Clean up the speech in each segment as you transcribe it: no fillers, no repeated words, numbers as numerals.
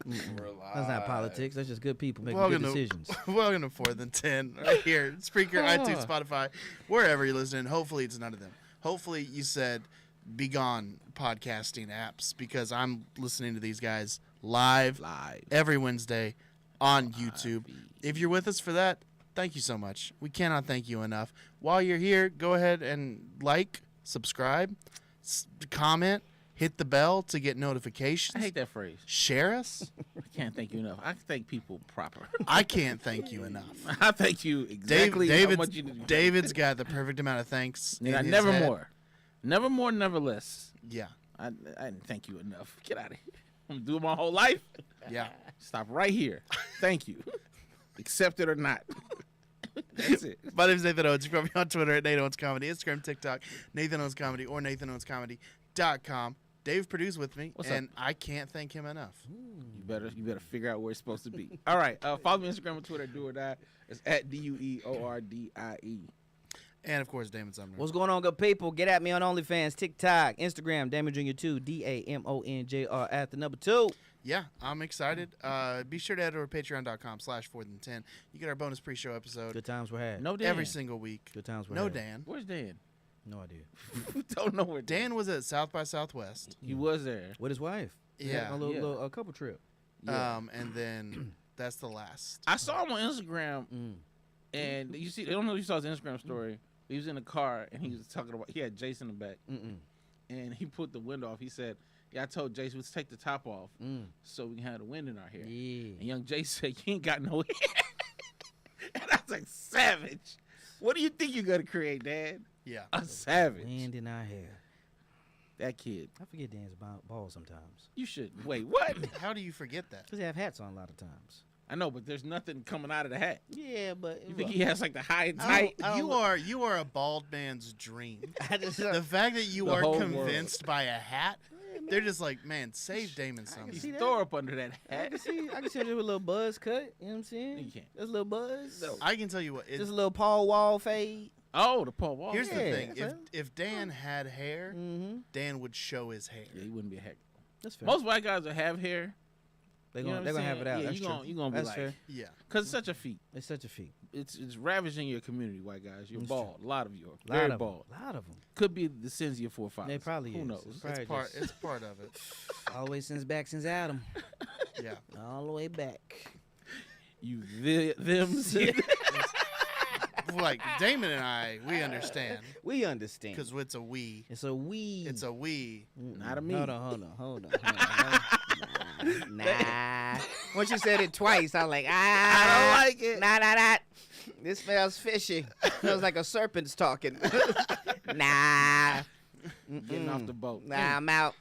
That's not politics. That's just good people making good decisions. Welcome to 4th and 10 right here. Spreaker, iTunes, Spotify, wherever you're listening. Hopefully it's none of them. Hopefully you said begone podcasting apps because I'm listening to these guys live every Wednesday on YouTube. If you're with us for that, thank you so much. We cannot thank you enough. While you're here, go ahead and like, subscribe, comment, hit the bell to get notifications. I hate that phrase. Share us. I can't thank you enough. I thank people proper. I can't thank you enough. I thank you exactly how much you do. David's got the perfect amount of thanks. Yeah, never more. Never more, never less. Yeah. I didn't thank you enough. Get out of here. I'm doing my whole life. Yeah. Stop right here. Thank you. Accept it or not. That's it. My name is Nathan Owens. You can find me on Twitter at Nate Owens Comedy, Instagram, TikTok, Nathan Owens Comedy, or NathanOwensComedy.com. Dave produced with me, and I can't thank him enough. You better figure out where it's supposed to be. All right. Follow me on Instagram and Twitter, Do or Die. It's at DUEORDIE. And, of course, Damon Sumner. What's going on, good people? Get at me on OnlyFans, TikTok, Instagram, Damon Jr. 2, DAMONJR at the number 2. Yeah, I'm excited. Be sure to head over to patreon.com/4than10. You get our bonus pre-show episode. Good times were had. No Dan. Every single week. Good times were No had. Dan. Where's Dan? No idea. Don't know where Dan was at South by Southwest. He was there. With his wife. Yeah. A little couple trip. Yeah. And then that's the last. I saw him on Instagram, and you see, I don't know if you saw his Instagram story. He was in the car, and he was talking about, he had Jason in the back, and he put the window off. He said, yeah, I told Jason, let's take the top off so we can have the wind in our hair. Yeah. And young Jason said, you ain't got no hair. And I was like, savage. What do you think you're going to create, Dad? Yeah. A savage. Wind in our hair. That kid. I forget Dan's balls sometimes. You should. Wait, what? How do you forget that? Because they have hats on a lot of times. I know, but there's nothing coming out of the hat. Yeah, but You think he has like the high and tight? You are a bald man's dream. The fact that you The are whole convinced by a hat, they're just like, man, save Damon something. see that. Throw up under that I hat. can see him with a little buzz cut. You know what I'm saying? You can't. There's a little buzz. No. I can tell you what. Just a little Paul Wall fade. Oh, the Paul Wall. Here's the Yeah, thing: that's if Dan had hair, Dan would show his hair. Yeah, he wouldn't be a hack. That's fair. Most white guys that have hair, they're you know gonna what I'm have it out. saying? Yeah, That's true. you're gonna be That's like, fair. Yeah. because it's such a feat. It's such a feat. It's ravaging your community, white guys. You're It's bald. A lot of you are Lot very of bald. A lot of them. Could be the sins of your forefathers. They probably Who is. knows? It's probably just It's part of it. always since Adam. Yeah. All the way back. You them. Like Damon and I, we understand We understand. because it's a we. It's a we. It's a we. Not a me. Hold on. Nah. Once you said it twice, I was like, I don't like it. Nah. This smells fishy. Smells like a serpent's talking. Nah. Getting off the boat. Nah, I'm out.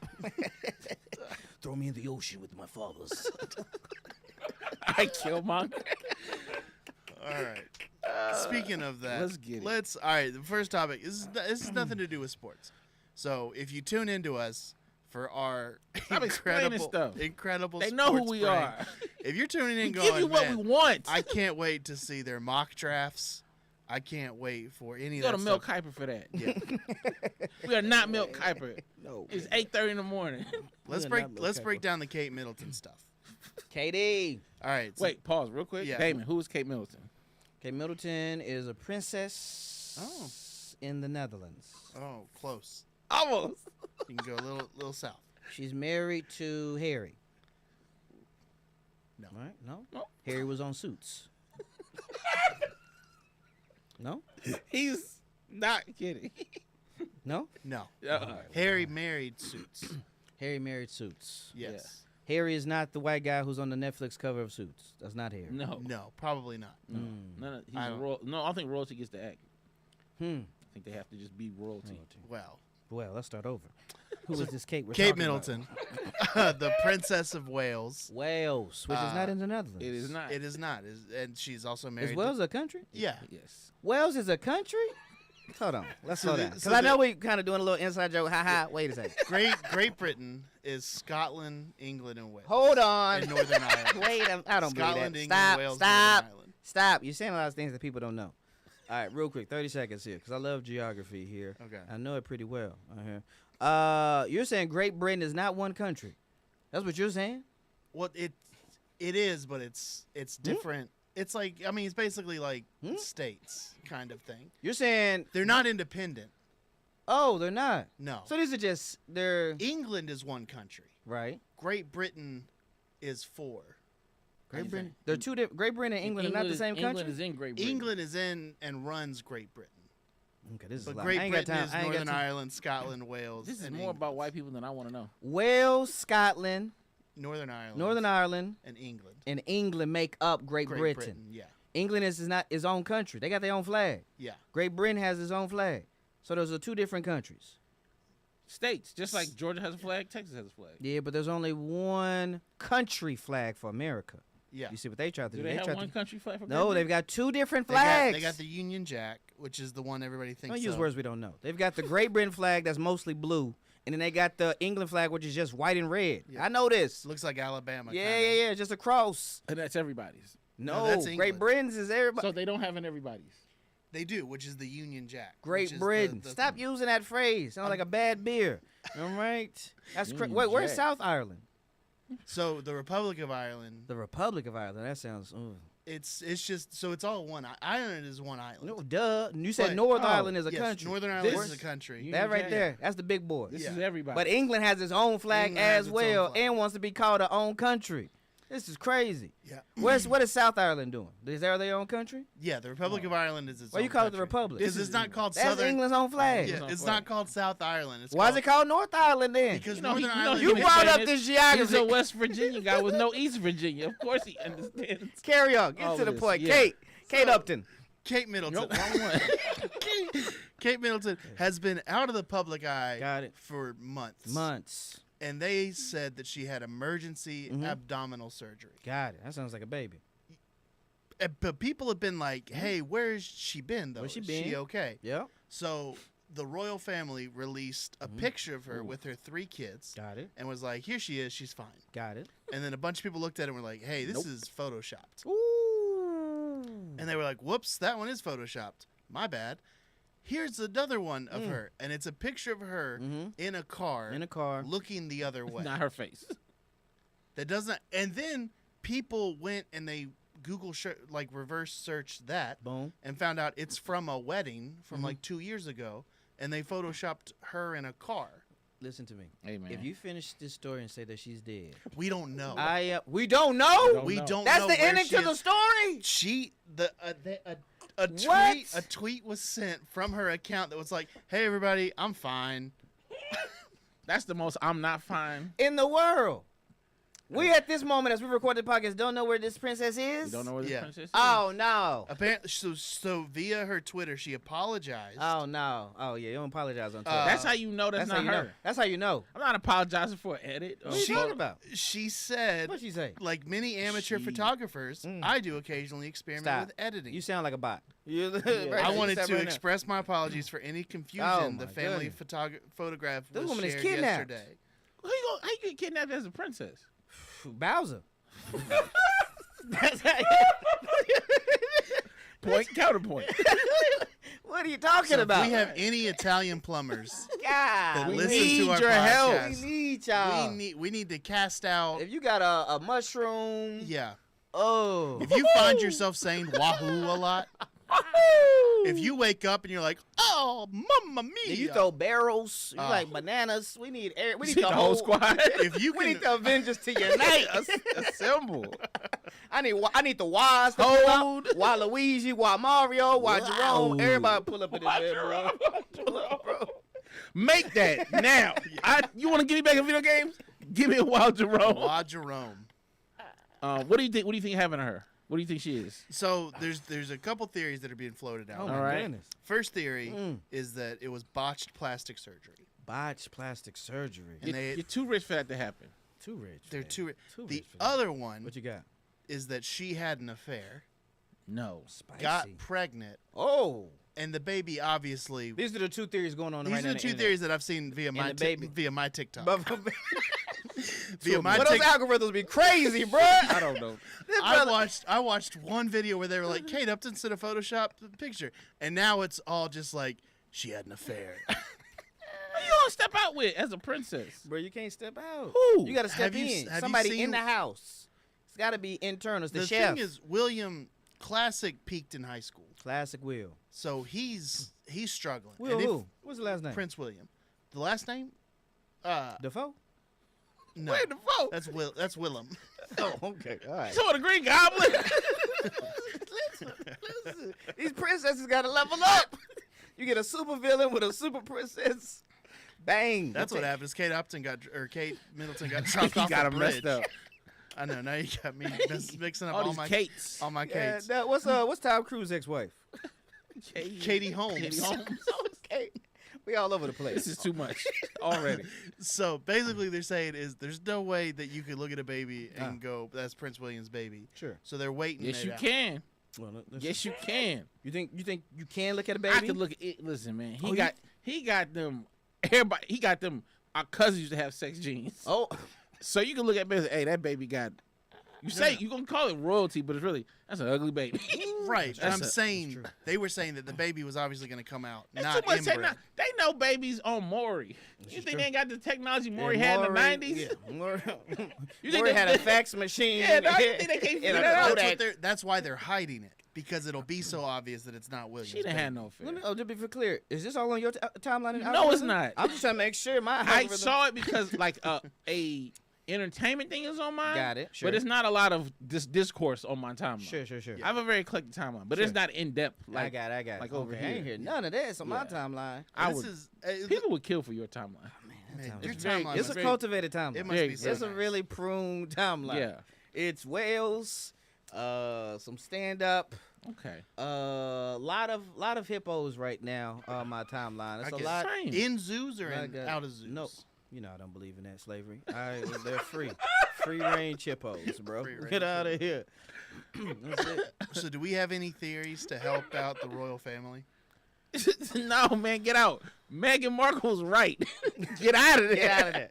Throw me in the ocean with my fathers. I Killmonger. All right. Speaking of that, let's get it. All right, the first topic this is nothing to do with sports. So if you tune into us for our Stop explaining stuff. incredible They know who sports we brain, are. if you're tuning in We going, give you what "Man, we want. I can't wait to see their mock drafts. I can't wait for any Go of to that Milk stuff." Kuiper for that. Yeah. We are not Milk Kuiper. No. It's 8:30 in the morning. Let's We're not Milk break Kuiper. down the Kate Middleton stuff. KD. All right. So, Wait, pause real quick. Yeah. Damon, who is Kate Middleton? Kate Middleton is a princess in the Netherlands. Oh, close. Almost. You can go a little south. She's married to Harry. No. Right? No? No. Harry was on Suits. No? He's not kidding. No? No. Uh-uh. Harry married Suits. Harry married Suits. Yes. Harry is not the white guy who's on the Netflix cover of Suits. That's not Harry. No. No, probably not. No. No, he's I a don't- royal. No, I don't think royalty gets to act. Hmm. I think they have to just be royalty. Well, Let's start over. Who is this Kate we're Kate talking about? Middleton, the Princess of Wales. Wales, which is not in the Netherlands. It is not. It is not, and she's also married. Is Wales a country? Yeah. Yes. Wales is a country? Hold on. Let's So slow the- down. Because so I know the- we kind of doing a little inside joke. Ha ha. Wait a second. Great Britain is Scotland, England, and Wales. Hold on. And Northern Ireland. Wait, I don't Scotland, believe England, that. Wales, Stop. Northern Ireland. Stop. You're saying a lot of things that people don't know. All right, real quick, 30 seconds here, because I love geography here. Okay. I know it pretty well. You're saying Great Britain is not one country. That's what you're saying? Well, It is, but it's different. It's like, I mean, it's basically like states kind of thing. You're saying They're not independent. oh, they're not. No. So these are just they're England is one country. right. Great Britain is 4. Great Britain. They're two different. Great Britain and England are not the same England country. is in Great Britain. England is in and runs Great Britain. Okay, this is But a lot. Great I ain't got Britain time. is I ain't got Northern time. Ireland, Scotland, Wales. This is and more England. about white people than I want to know. Wales, Scotland, Northern Ireland. Northern Ireland, and England. and England make up Great Britain. Yeah. England is not its own country. They got their own flag. Yeah. Great Britain has its own flag. So those are two different countries. States, just like Georgia has a flag, Texas has a flag. Yeah, but there's only one country flag for America. Yeah. You see what they tried to do? Do they have tried one to, country flag for Great No, Britain? they've got two different flags. They got the Union Jack, which is the one everybody thinks Don't use of. words we don't know. They've got the Great Britain flag that's mostly blue, and then they got the England flag, which is just white and red. Yeah. I know this. Looks like Alabama. Yeah, kinda. yeah, yeah. Just a cross. And that's everybody's. No, that's Great England. Britain's is everybody. So they don't have an everybody's. They do, which is the Union Jack. which Great is Britain. the- Stop using that phrase. Sounds like a bad beer. All right. That's Union wait. Where's Jack. South Ireland? So the Republic of Ireland. The Republic of Ireland. That sounds. It's just so it's all one. Ireland is one island. No, duh. You said But- North oh, Ireland is a Yes, country. Northern Ireland This- is a country. You- That right Jack. there. That's the big boy. This Yeah. is everybody. But England has its own flag England has as its own well, flag. and wants to be called a own country. This is crazy. Yeah. What is South Ireland doing? Is there their own country? Yeah, the Republic of Ireland is its Why own you call it the country. Republic? Because it's not called That's Southern. England's own flag. Yeah, it's not called South Ireland. It's Why is it called North Ireland then? Because You know, Northern he- you know Ireland. he You been brought saying up this. this He's geography. a West Virginia guy with no East Virginia. Of course he understands. Carry on. Get All to the this, point. yeah. Kate Upton. Kate Middleton. Nope, wrong one. Kate Middleton has been out of the public eye Got it. for months. Months. And they said that she had emergency Mhm. abdominal surgery. Got it. That sounds like a baby. But people have been like, "Hey, where's she been though? Where's she Is been? she okay?" Yep. So the royal family released a picture of her with her 3 kids Got it. and was like, "Here she is. She's fine." Got it. And then a bunch of people looked at it and were like, "Hey, this Nope. is photoshopped." Ooh. And they were like, "Whoops, that one is photoshopped. My bad." Here's another one of Mm. her, and it's a picture of her Mhm. in a car, In a car. looking the other way. Not her face. That doesn't. And then people went and they reverse searched that Boom. and found out it's from a wedding from Mhm. like 2 years ago, and they photoshopped her in a car. Listen to me. Hey man. If you finish this story and say that she's dead, We don't know. we don't know. Don't we know. don't. That's know the where ending she to the is. story. She What? a tweet was sent from her account that was like, "Hey everybody, I'm fine." That's the most I'm not fine. In the world. We at this moment, as we record the podcast, don't know where this princess is. You don't know where this Yeah. princess is? Oh no. Apparently, so via her Twitter, she apologized. Oh no. Oh yeah. You don't apologize on Twitter. That's how you know that's, how not you her. know. That's how you know. I'm not apologizing for an edit. or What are you She- talking about? She said, What'd she say? like many amateur She- photographers, Mm. I do occasionally experiment Stop. with editing. You sound like a bot. You, Yeah. I you wanted said to right now. express my apologies for any confusion Oh, the my family goodness. photograph This was woman is shared kidnapped. yesterday. How you get kidnapped as a princess? Bowser. Point, counterpoint. What are you talking So if about? we have any Italian plumbers, God, that we listen need to our your help. podcast. We need y'all. we need to cast out. If you got a mushroom, Yeah. oh, If you find yourself saying wahoo a lot, if you wake up and you're like, "Oh, mamma mia," Then you throw barrels, you Oh. like bananas. We need we need See the the whole whole squad. if you We can, need the Avengers to unite. Assemble. I need the Waz to pull up. Waluigi, Mario, Jerome. Everybody pull up in this bed, bro. Pull up, bro. Make that now. You want to get me back in video games? Give me a Wild Jerome. Wah Jerome. What do you think? What do you think happened to her? What do you think she is? So there's a couple theories that are being floated out. Oh All my right. goodness. First theory Mm. is that it was botched plastic surgery. Botched plastic surgery. And You're too rich for that to happen. Too rich. They're man. too. Too The rich for that. other one What you got? is that she had an affair, No. Spicy. got pregnant, Oh. and the baby obviously. These are the two theories going on right These now. are the two theories that I've seen via my the baby. via my TikTok. But Via my those Tik- algorithms be crazy, bro. I don't know. I watched one video where they were like, Kate Upton sent a Photoshop picture, and now it's all just like she had an affair. Who you gonna step out with as a princess? Bro, you can't step out. Who? You got to step Have you- in. have you Somebody seen- in the house. It's got to be internals. The thing chef. is, William Classic peaked in high school, Classic Will. so he's struggling. Will And if- who? What's the last name? Prince William. The last name? Defoe? No. Wait, the vote. That's Willem. Oh, okay. All right. So the Green Goblin. Listen. These princesses got to level up. You get a super villain with a super princess. Bang. That's what happened. Is Kate Middleton got dropped off got the him bridge. messed up. I know. Now you got me mixing up All all these my Kates. all my Yeah, Kates. what's Tom Cruise's ex-wife? Katie Holmes. Katie Holmes. Okay. We all over the place. This is too much already. So basically, they're saying is there's no way that you could look at a baby and go, "That's Prince William's baby." Sure. So they're waiting. Yes, it you out. can. Well, Yes, you can. You think you can look at a baby? I could look at it. Listen, man. Oh, He got them. Everybody. He got them. Our cousins used to have sex genes. Oh, So you can look at baby and say, hey, that baby got. You say Yeah. you gonna call it royalty, but it's really that's an ugly baby. Right, and I'm That's saying true. they were saying that the baby was obviously going to come out, That's not too much inbred. technology. They know babies on Maury. You is think true. they ain't got the technology Maury had in the 90s? Yeah. Maury, You think Maury they had a fax machine. Yeah, dog, you think they can't and figure a that out? Kodak. That's why they're hiding it, because it'll be so obvious that it's not William. She didn't have no fear. Let me, to be for clear, is this all on your timeline? and No, it's algorithm? not. I'm just trying to make sure my I algorithm. saw it because like a entertainment thing is on mine. Got it, sure. But it's not a lot of this discourse on my timeline. Sure. I have a very eclectic timeline, but it's Sure. not in depth. Like I got it. like over Okay, I ain't here. hear none of this on my Yeah. timeline. I This would. is People would kill for your timeline. man, timeline your is very- timeline. It's is a very- cultivated timeline. It must Very be good. so It's a nice. really pruned timeline. Yeah. It's Wales, some stand up, Okay. a lot of hippos right now on my timeline. It's I a guess. lot. Same. in zoos or Like, out of zoos. No, you know I don't believe in that slavery. They're free, free range hippos, bro. Free range Get out of here. That's it. So do we have any theories to help out the royal family? No, man, get out. Meghan Markle's right. Get out of there. Get out of there.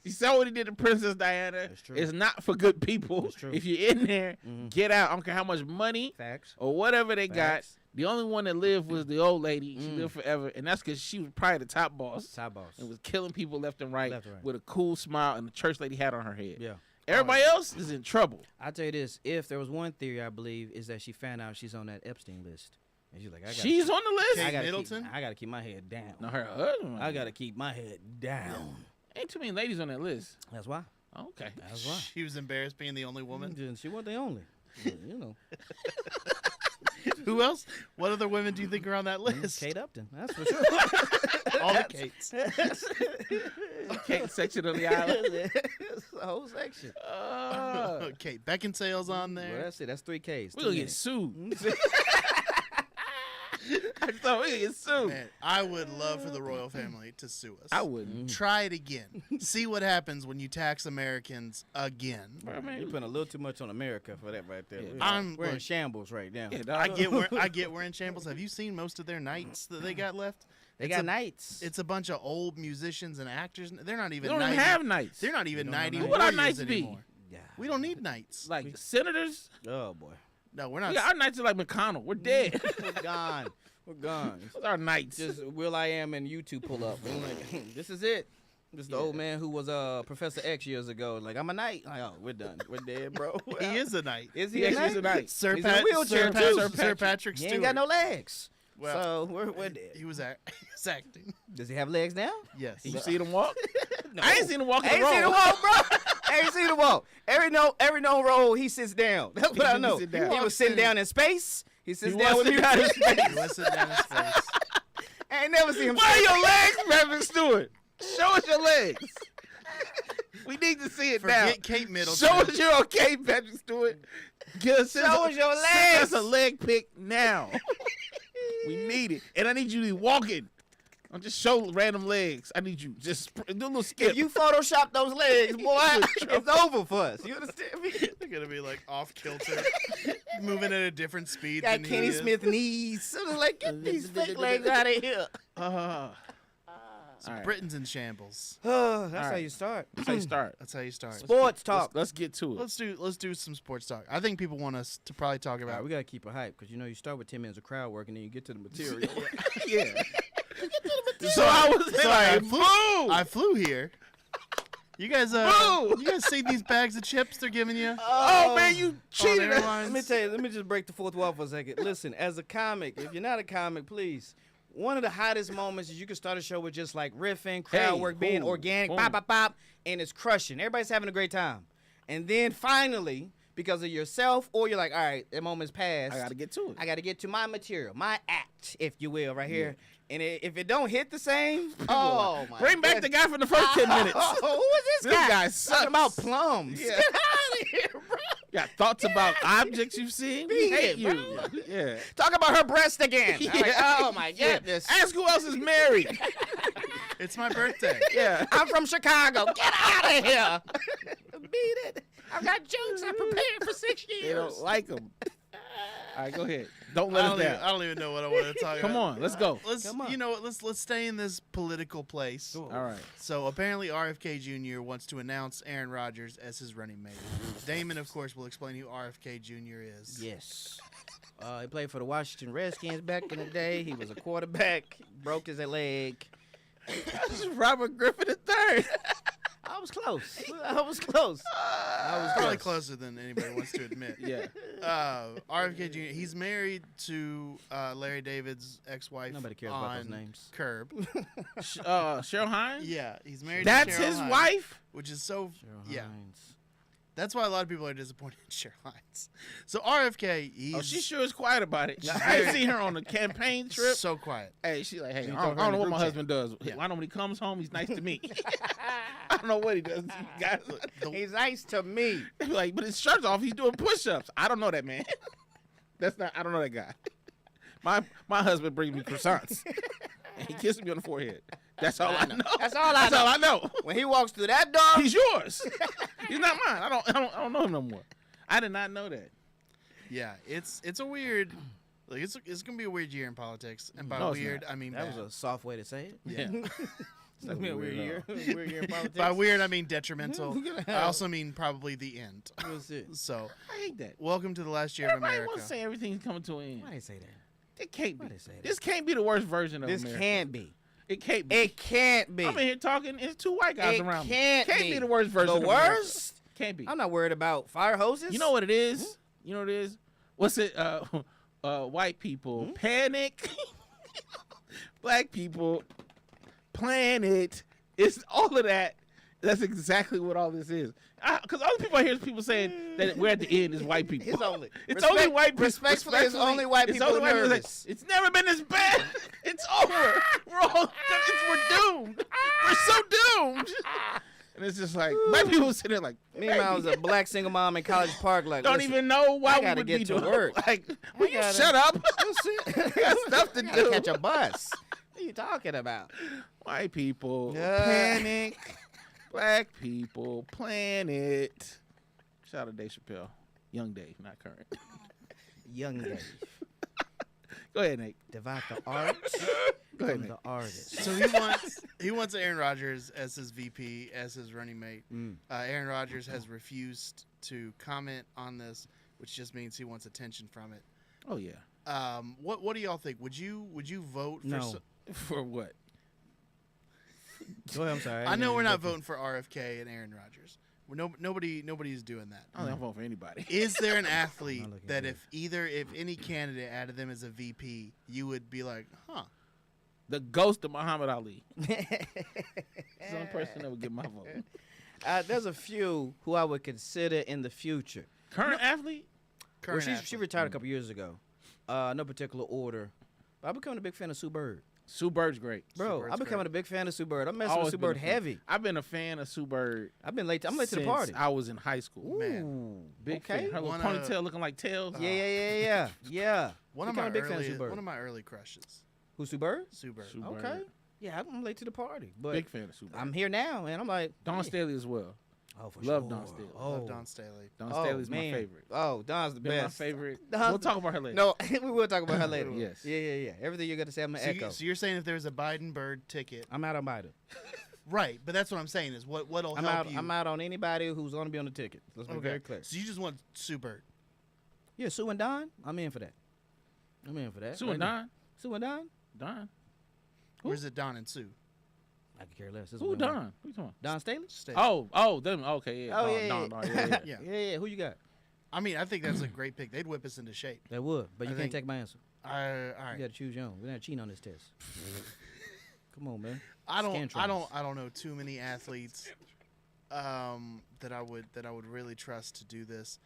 You saw what he did to Princess Diana. That's true. It's not for good people. That's true. If you're in there, Mhm. get out. I don't care how much money Facts. or whatever they got. Facts. The only one that lived was the old lady. She Mm. lived forever, and that's because she was probably the top boss Top boss. and was killing people left and right, Left and right. with a cool smile and the church lady hat on her head. Yeah. Everybody else is in trouble. I tell you this: if there was one theory, I believe, is that she found out she's on that Epstein list, and she's like, She's on the list. Kate I gotta Middleton? I gotta keep my head down. No, her husband. I gotta keep my head down. Ain't too many ladies on that list. That's why. Okay. That's why. She was embarrassed being the only woman. She wasn't the only. But, you know, Who else? What other women do you think are on that list? Kate Upton. That's for sure. All the Kates. Kate section of the island. It's the whole section. Kate Beckinsale's on Well, there. that's it. That's 3 Ks. We're gonna get sued. I thought we gonna get sued. Man, I would love for the royal family to sue us. I wouldn't. Try it again. See what happens when you tax Americans again. Bro, You're man, putting a little too much on America for that right there. Yeah. We're in Look, shambles right now. yeah, I dog. get we're in shambles. Have you seen most of their nights that they got left? They It's got a- nights. It's a bunch of old musicians and actors. They're not We even. don't even 90 have nights. They're not even We don't have 90 nights. What our warriors nights be? anymore. Yeah. We don't need nights. Like senators. Oh boy. No, we're not. Yeah, our nights are like McConnell. We're dead. We're gone. We're gone. Those are our nights. Just Will I Am and YouTube pull up. And like, this is it. This is the old man who was Professor X years ago. Like, I'm a knight. Like, oh, we're done. We're dead, bro. he is a knight. Is He he a actually knight? is a knight. Sir, He's in a wheelchair, too. Sir Patrick He Stewart. ain't got no legs. Well, So we're dead. he was acting. Does he have legs now? Yes. You see them walk? No. I ain't seen him walk in I the ain't seen him road. walk, bro. I ain't seen him walk. Every known role, he sits down. That's what I He know. sit He down. was walks sitting in- down in space. He sits He down was with sitting down in music. He was sitting down his face. I ain't never seen him. Where are your legs, Patrick Stewart? Show us your legs. We need to see it now. Forget Kate Middleton. Show us your okay, Patrick Stewart. Get us Show us your Send us legs. a leg pic now. We need it, and I need you to be walking. Don't just show random legs. I need you just do a little skip. If you Photoshop those legs, boy, it's over for us. You understand me? They're gonna be like off kilter, moving at a different speed. Got than Kenny he is. Smith knees. So they're like, get these fake legs out of here. So All right. Britain's in shambles. That's All how right. you start. That's how you start. That's how you start. Sports talk. Let's get to it. Let's do some sports talk. I think people want us to probably talk All right, about. we gotta keep it hype because you know you start with 10 minutes of crowd work and then you get to the material. Yeah. So I was So I like, flew, boom. I flew here You guys see these bags of chips they're giving you? Oh man, you cheated. Let me tell you. Let me just break the fourth wall for a second. Listen, as a comic, if you're not a comic, please. One of the hottest moments is you can start a show with just like riffing, crowd work, being organic, pop, pop, pop, and it's crushing. Everybody's having a great time. And then finally, because of yourself, or you're like, all right, that moment's passed. I got to get to it. I got to get to my material, my act, if you will, right here. And if it don't hit the same, oh my! Bring back the guy from the first 10 minutes. Oh, who is this guy? This guy sucks. Talking about plums. Yeah. Get out of here, bro. Got thoughts about objects you've seen? We hate you. Bro. Yeah. Talk about her breast again. Yeah. Like, oh my goodness. Ask who else is married. It's my birthday. Yeah. I'm from Chicago. Get out of here. Beat it. I've got jokes I prepared for 6 years. They don't like them. All right, go ahead. Don't let us down. I don't even know what I want to talk about. Come on, let's go. Come on. You know what? Let's stay in this political place. All right. So apparently RFK Jr. wants to announce Aaron Rodgers as his running mate. Damon, of course, will explain who RFK Jr. is. Yes. He played for the Washington Redskins back in the day. He was a quarterback. Broke his leg. This is Robert Griffin III. I was close. I was close. Probably closer than anybody wants to admit. Yeah. RFK Jr. He's married to Larry David's ex-wife. Nobody cares on about those names. Curb. Cheryl Hines? Yeah, he's married. That's to Cheryl his Hines, wife? which is so. Cheryl Yeah, Hines. that's why a lot of people are disappointed in Cheryl Hines. So RFK, he's Oh, she sure is quiet about it. I ain't seen her on the campaign trip. so quiet. Hey, she like, hey, You I talk don't her in know the what my group chat. husband does. Yeah. Why don't when he comes home, he's nice to me. I don't know what he does. Guys, He's nice to me. they be like, but his shirt's off. He's doing push-ups. I don't know that man. I don't know that guy. My husband brings me croissants. And he kisses me on the forehead. That's all I know. That's all I That's know. all I know. When he walks through that door, He's yours. He's not mine. I don't know him no more. I did not know that. Yeah, it's a weird. Like it's gonna be a weird year in politics, and by No, it's weird not. I mean that bad. was a soft way to say it. Yeah. It's gonna be a weird year. Weird year in politics. By weird I mean detrimental. Look at I how- also mean probably the end. What's it? So I hate that. welcome to the last year of Everybody America. wants to say everything's coming to an end. Why they say that? It can't be. Why they say that? This can't be the worst version of This America. can't be. It can't be. It can't be. I'm in here talking. It's two white guys It around can't me. Can't be. be the worst version. The of America. worst? Can't be. I'm not worried about fire hoses. You know what it is? You know what it is? What's it? White people panic. Black people planet. It's all of that. That's exactly what all this is. Because other people I hear people saying that we're at the end is white people. It's only. It's only white people. Respectfully, it's only white It's people only white people that- nervous. It's never been this bad. It's over. We're doomed. We're so doomed. And it's just like white people sitting there like, Meanwhile, I was a black single mom in College Park. Like, don't listen, even know why I we gotta would get be to doing work. Like, will you gotta- shut up? I got stuff to do. catch a bus. What are you talking about? White people Yeah. panic. Black people planet. Shout out to Dave Chappelle. Young Dave, not current. Young Dave. Go ahead, Nate. Divide the art Go ahead, from Nate. the artist. So he wants Aaron Rodgers as his VP, as his running mate. Aaron Rodgers has refused to comment on this, which just means he wants attention from it. Oh yeah. What do y'all think? Would you vote for? No. For what? Go ahead, I'm sorry. I know we're not voting for RFK and Aaron Rodgers. Nobody's doing that. I don't vote for anybody. Is there an athlete Not looking that good. if any candidate added them as a VP, you would be like, huh? The ghost of Muhammad Ali. He's the only person that would get my vote. There's a few who I would consider in the future. Current athlete? Well, Current she retired a couple years ago. No particular order. But I'm becoming a big fan of Sue Bird. Sue Bird's great. Bro, Bird's I'm becoming great. a big fan of Sue Bird. I'm messing Always with Sue been a Bird fan. heavy. I've been a fan of Sue Bird. I'm late to the since party. I was in high school. Man. Ooh, Big okay. fan. Her little One, ponytail looking like tails. Yeah. One of Becoming my a big fan of Sue early Bird. one of my early crushes. Who's Sue Bird? Sue Bird. Sue Bird. Okay. Yeah, I'm late to the party. But Big fan of Sue Bird. I'm here now, and I'm like, Don yeah. Staley as well. Oh, for Love sure. Dawn Staley. Oh, Love Don Staley. Don oh, Staley's my man. favorite. Oh, Don's the Been best. my favorite. Don's We'll the- talk about her later. No, we will talk about her later. Yes. Yeah. Everything you're gonna say, I'm gonna echo. So you're saying if there's a Biden Bird ticket, I'm out on Biden. right? But that's what I'm saying is what'll I'm help out. you. I'm out on anybody who's gonna be on the ticket. Let's be very clear. So you just want Sue Bird. Yeah, Sue and Don. I'm in for that. I'm in for that. Sue and Don. Sue and Don. Don. Or is it Don and Sue? I could care less. This is Who women. Don? Who you talking Don Staley? State. about? Them. Okay, yeah. Oh, Don, yeah, Don, yeah. Don, Yeah. Yeah. Who you got? I mean, I think that's a great pick. They'd whip us into shape. They would, but you I can't think- take my answer. All right. You got to choose your own. We're not cheating on this test. Come on, man. I don't Scantrons. know too many athletes that I would really trust to do this.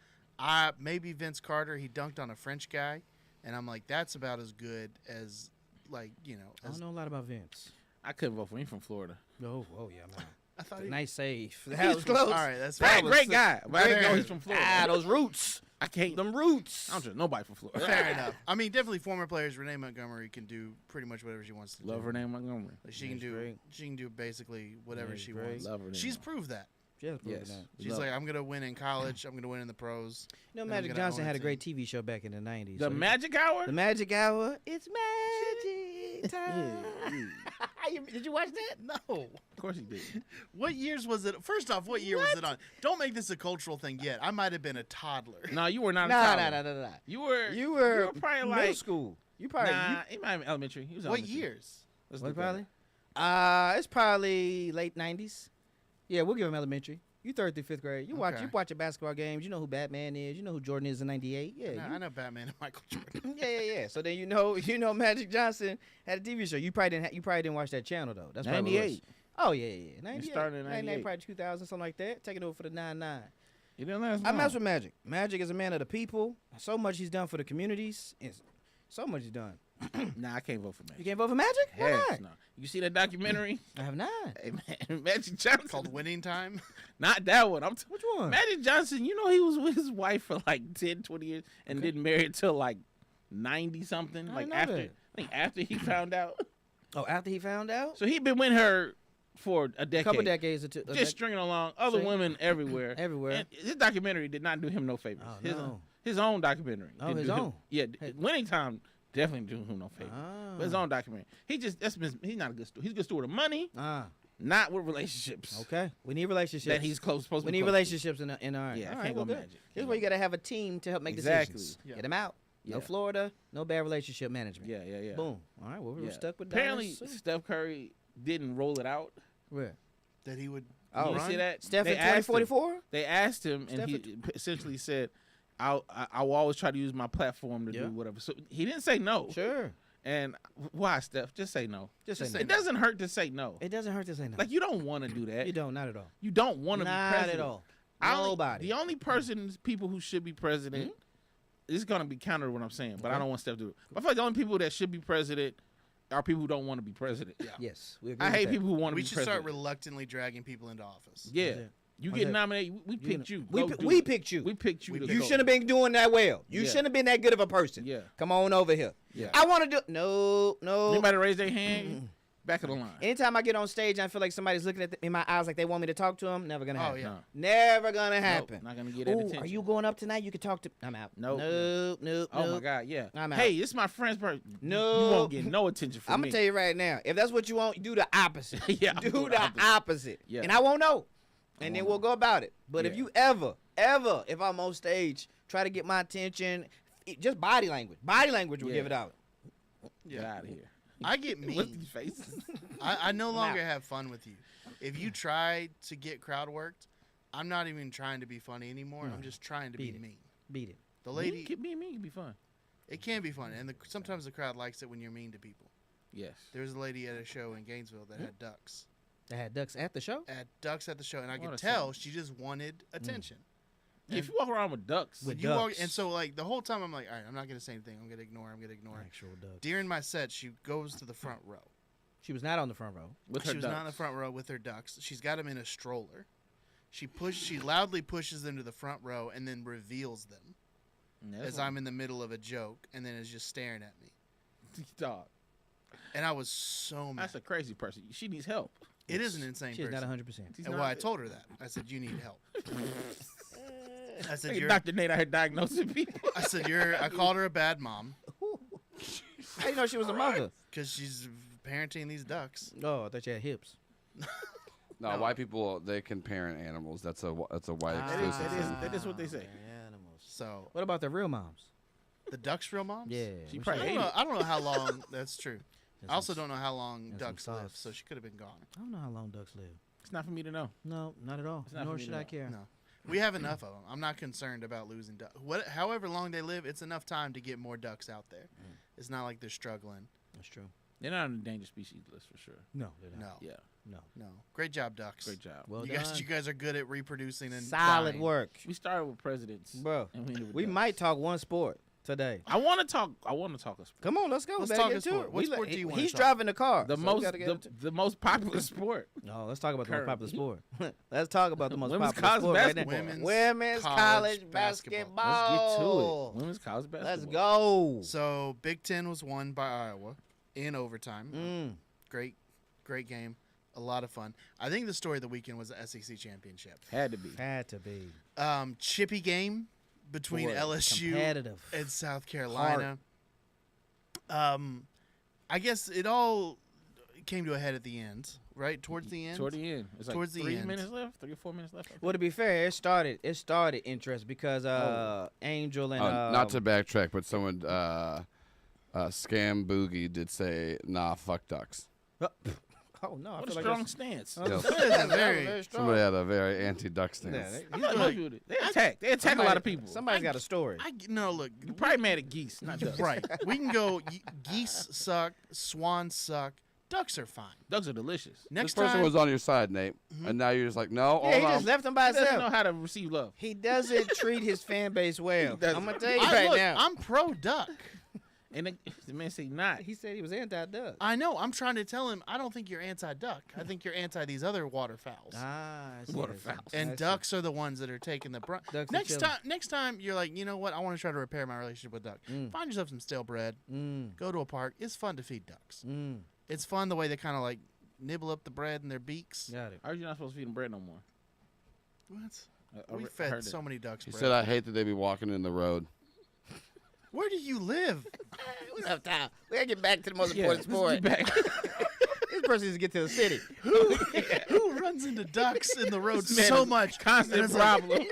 Maybe Vince Carter. He dunked on a French guy, and I'm like, that's about as good as I As, don't know a lot about Vince. I couldn't vote for him from Florida. Oh yeah, man. I thought he. Nice save. That was close. All right, that's Great, fair. great guy, but I didn't know Fair. he's from Florida. Those roots. I can't. Them roots. I don't trust nobody from Florida. Fair enough. I mean, definitely former players. Renee Montgomery can do pretty much whatever she wants to Love do. Renee Montgomery. Like she can She's do. great. She can do basically whatever She's she great. wants. Love Renee. She's proved that. Just proving Yes. that. She's Love like, I'm gonna win in college. I'm gonna win in the pros. You know, And I'm Magic gonna Johnson own had a it great TV show back in the 90s. The so Magic Hour. The Magic Hour. It's magic time. Did you watch that? No. Of course he did. What years was it? First off, what year was it on? Don't make this a cultural thing yet. I might have been a toddler. No, you were not. Nah, a nah, toddler. nah, nah, nah. You were middle probably like school. You probably. Nah, he might have been elementary. He was What elementary. years? Let's What look at probably? it. It's probably late 90s. Yeah, we'll give him elementary. You third through fifth grade. You Okay. watch your basketball games. You know who Batman is. You know who Jordan is in '98. Yeah, Nah, I know Batman and Michael Jordan. yeah. So then you know Magic Johnson had a TV show. You probably didn't watch that channel though. That's probably what it was. 98. Oh yeah. 98. started in 98. Probably 2000, something like that. Taking over for the 9-9. You didn't last I long. mess with Magic. Magic is a man of the people. So much he's done for the communities. And so much he's done. Nah, I can't vote for You Magic. can't vote for Magic? Why Heck not? no. You see that documentary? I have not. Hey man, Magic Johnson. Called Winning Time. Not that one. Which one? Magic Johnson, you know he was with his wife for like 10, 20 years and didn't marry until like 90 something. I Like didn't know after that. I think after he found out. Oh, after he found out? So he'd been with her for a A decade. couple decades or two. Just stringing along other See? women everywhere. Everywhere. And his documentary did not do him no favors. Oh, his, no. his own documentary. Oh, didn't his do him- own? Yeah, Hey. Winning Time definitely didn't do him no favors. But his own documentary. He's not a good steward. He's a good steward of money, not with relationships. Okay. We need relationships. That he's supposed We to be need close to. relationships in our. Yeah, I all can't right, go well, good. Magic. This is Can't where go. you got to have a team to help make Exactly. decisions. Yeah. Get them out. No Yeah. Florida, no bad relationship management. Yeah. Boom. All right, well, we're Yeah. stuck with Apparently, Dallas. Steph Curry didn't roll it out. Where? That he would. Oh, You run? see that? Steph They at asked him- 2044? They asked him, and Steph he essentially said, I will always try to use my platform to Yeah. do whatever." So he didn't say no. Sure. And why, Steph? Just say no. Just Just say say It no. doesn't hurt to say no. It doesn't hurt to say no. Like you don't want to do that. You don't, not at all. You don't want to be Not president. at all. The Nobody. only people who should be president. This is gonna be counter to what I'm saying, but I Okay. don't want Steph to do it. But I feel like the only people that should be president are people who don't want to be president. Yeah. Yes, we agree I with hate that. people who want to We be should president. start reluctantly dragging people into office. Yeah. That's it. You That's get it. nominated. We picked you. We Go do we it. picked you. We picked you. We to picked You go. shouldn't have been doing that well. You Yeah. shouldn't have been that good of a person. Yeah. Come on over here. Yeah. I want to do. No. Anybody raise their hand? Back of the line. Anytime I get on stage, I feel like somebody's looking in my eyes like they want me to talk to them. Never gonna Oh, happen. yeah. No. Never gonna Nope, happen. not gonna get that Ooh, attention. are you going up tonight? You can talk to. I'm out. Nope. Nope. Oh my God, yeah. I'm out. Hey, this is my friend's birthday. No. You won't get no attention from I'm me. gonna tell you right now. If that's what you want, do the opposite. Yeah, I'm do doing the the opposite. opposite. Yeah. And I won't know. I And won't then know. we'll go about it. But if Yeah. you ever, if I'm on stage, try to get my attention, just body language. Body language will Yeah. give it out. Get out of here. I get What's mean. these faces? I no I'm longer out. have fun with you. If you try to get crowd worked, I'm not even trying to be funny anymore. No. I'm just trying to Beat be it. mean. Beat it. The lady, Me and me can be fun. it can be fun, and sometimes the crowd likes it when you're mean to people. Yes. There was a lady at a show in Gainesville that had ducks. They had ducks at the show. At ducks at the show, and I What could a tell shame. she just wanted attention. Yeah, if you walk around with ducks, With You walk, ducks. and so like the whole time I'm like, all right, I'm not gonna say anything. I'm gonna ignore. Actual ducks. During my set, she goes to the front row. She was not on the front row. with her She was ducks. not in the front row with her ducks. She's got them in a stroller. She loudly pushes them to the front row and then reveals them Yeah, as I'm in the middle of a joke, and then is just staring at me. dog. And I was so mad. That's a crazy person. She needs help. It is an insane She's person. not 100%. She's And not- well, I told her that. I said, you need help. I said, Hey, you're. Dr. Nate out here diagnosing people. I said, you're. I called her a bad mom How do you know she was a mother? because she's parenting these ducks. Oh, I thought you had hips. No, No. white people they can parent animals. That's a white That is, exclusive that is, thing. that is what they say. Animals. So What about the real moms? the ducks, real moms. Yeah. She we probably I should- don't know. I don't know how long. That's true. I also don't know how long and some ducks live, sauce. so she could have been gone. I don't know how long ducks live. It's not for me to know. No, not at all. It's not Nor for me should to I know. care. No. We have enough of them. I'm not concerned about losing ducks. However long they live, it's enough time to get more ducks out there. It's not like they're struggling. That's true. They're not on the endangered species list for sure. No, they're No. not. Yeah. No. No. Great job, ducks. Great job. Well you done. guys are good at reproducing and Solid dying. work, We started with presidents, bro. and we ended with We ducks. might talk one sport today. I want to talk a sport. Come on, let's go. Let's Better talk get a to sport. it. What sport do you wanna He's talk? driving the car. The so we most gotta get into- the most popular sport. No, let's talk about the most popular Currently. sport. Let's talk about the most Women's popular college sport right now. basketball. Women's college basketball. basketball. Let's get to it. Women's college basketball. Let's go. So Big Ten was won by Iowa in overtime. Mm. Great game. A lot of fun. I think the story of the weekend was the SEC championship. Had to be. Had to be. Chippy game between Boy, LSU competitive. and South Carolina. I guess it all came to a head at the end, right? Towards the end. Toward the end. It's like Towards the 3 end. minutes left. 3 or 4 minutes left. I think. Well, to be fair, it started interest because Angel and Not to backtrack, but someone, Scam Boogie did say, nah, fuck ducks. Oh no, I What a feel like strong that's- stance. Yeah. That's very- strong. Somebody had a very anti-duck stance. Yeah, I feel like most people, they attack. They attack a lot of people. Somebody's got a story. No, look. You're probably mad at geese, not ducks. Right. We can go. Geese suck. Swans suck. Ducks are fine. Ducks are delicious. Next This person time, was on your side, Nate, and now you're just like, no, Yeah, he hold just on. left him by He doesn't know himself. how to receive love. He doesn't treat his fan base well. doesn't. I'm gonna tell you right now. I'm pro duck. And the man said not. He said he was anti-duck. I know. I'm trying to tell him. I don't think you're anti-duck. I think you're anti these other waterfowls. I see, Waterfowl. I see. And I see. ducks are the ones that are taking the brunt. Ducks are Next chilling. time you're like, you know what? I want to try to repair my relationship with duck. Mm. Find yourself some stale bread. Mm, Go to a park. It's fun to feed ducks. mm. It's fun the way they kind of like nibble up the bread in their beaks. Got it. Are you not supposed to feed them bread no more? What? I We heard fed it. so many ducks He bread. said, I hate that they be walking in the road. Where do you live? We don't have time. We gotta get back to the most Yeah, important let's sport. get back. This person needs to get to the city. Who runs into ducks in the road Man, so it's much? Constant And it's like, problem.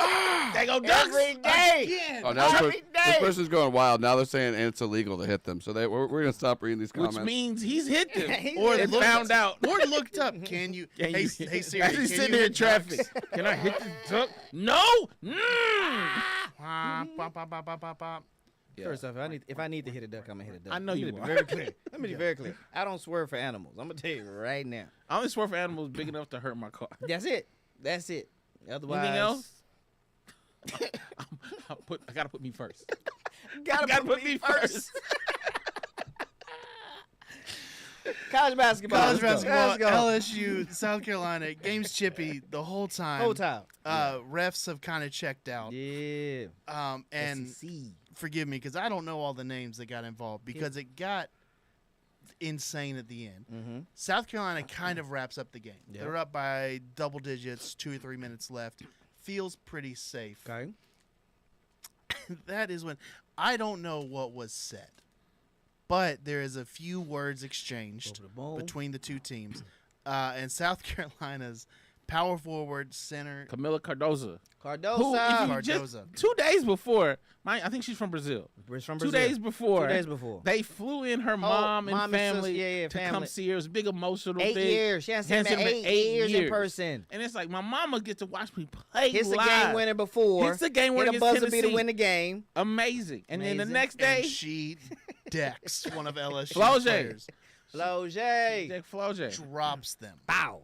They go ducks. Every day. Again. Oh, now Every this day. person's going wild. Now they're saying it's illegal to hit them. So we're going to stop reading these Which comments. means he's hit them. He's or hit they them. found out. Or looked up. Can you? Can hey, you- hey Siri. As he's can sitting you there in hit ducks? traffic. Can I hit the duck? No. Bop, bop, bop, bop, bop, bop. First off, if I need to hit a duck, I'm gonna hit a duck. I know Let you me be will. very clear. Let me be very clear. I don't swerve for animals. I'm gonna tell you right now. I only swear for animals big enough to hurt my car. That's it. That's it. Otherwise, Anything else? I gotta put me first. Gotta put me first. College basketball. College Let's go. basketball, Let's go. LSU, South Carolina, game's chippy the whole time. Whole time. Refs have kind of checked out. Yeah. And SEC. forgive me because I don't know all the names that got involved because it got insane at the end. Mm-hmm. South Carolina kind of wraps up the game. Yep. They're up by double digits, 2 or 3 minutes left. Feels pretty safe. Okay. That is when I don't know what was said, but there is a few words exchanged Over the bowl. between the two teams. And South Carolina's power forward center Camila Cardoza. Cardosa. Who, if you Cardoza. just 2 days before, I think she's from Brazil. We're from 2 Brazil. days before. 2 days before. They flew in her mom and mom and family sis- yeah, to family. come see her. It was a big emotional 8 thing. years. She hasn't seen Hasn't him in been 8 8 years in years. person. And it's like my mama gets to watch me play Hits a live. game winner before. Hits a game winner Hit a against buzzer beater Tennessee. to win the game. Amazing. And then the Amazing. next and day, she decks one of LSU's Floje. players. Loge. Jack Floje. Drops them. Bow.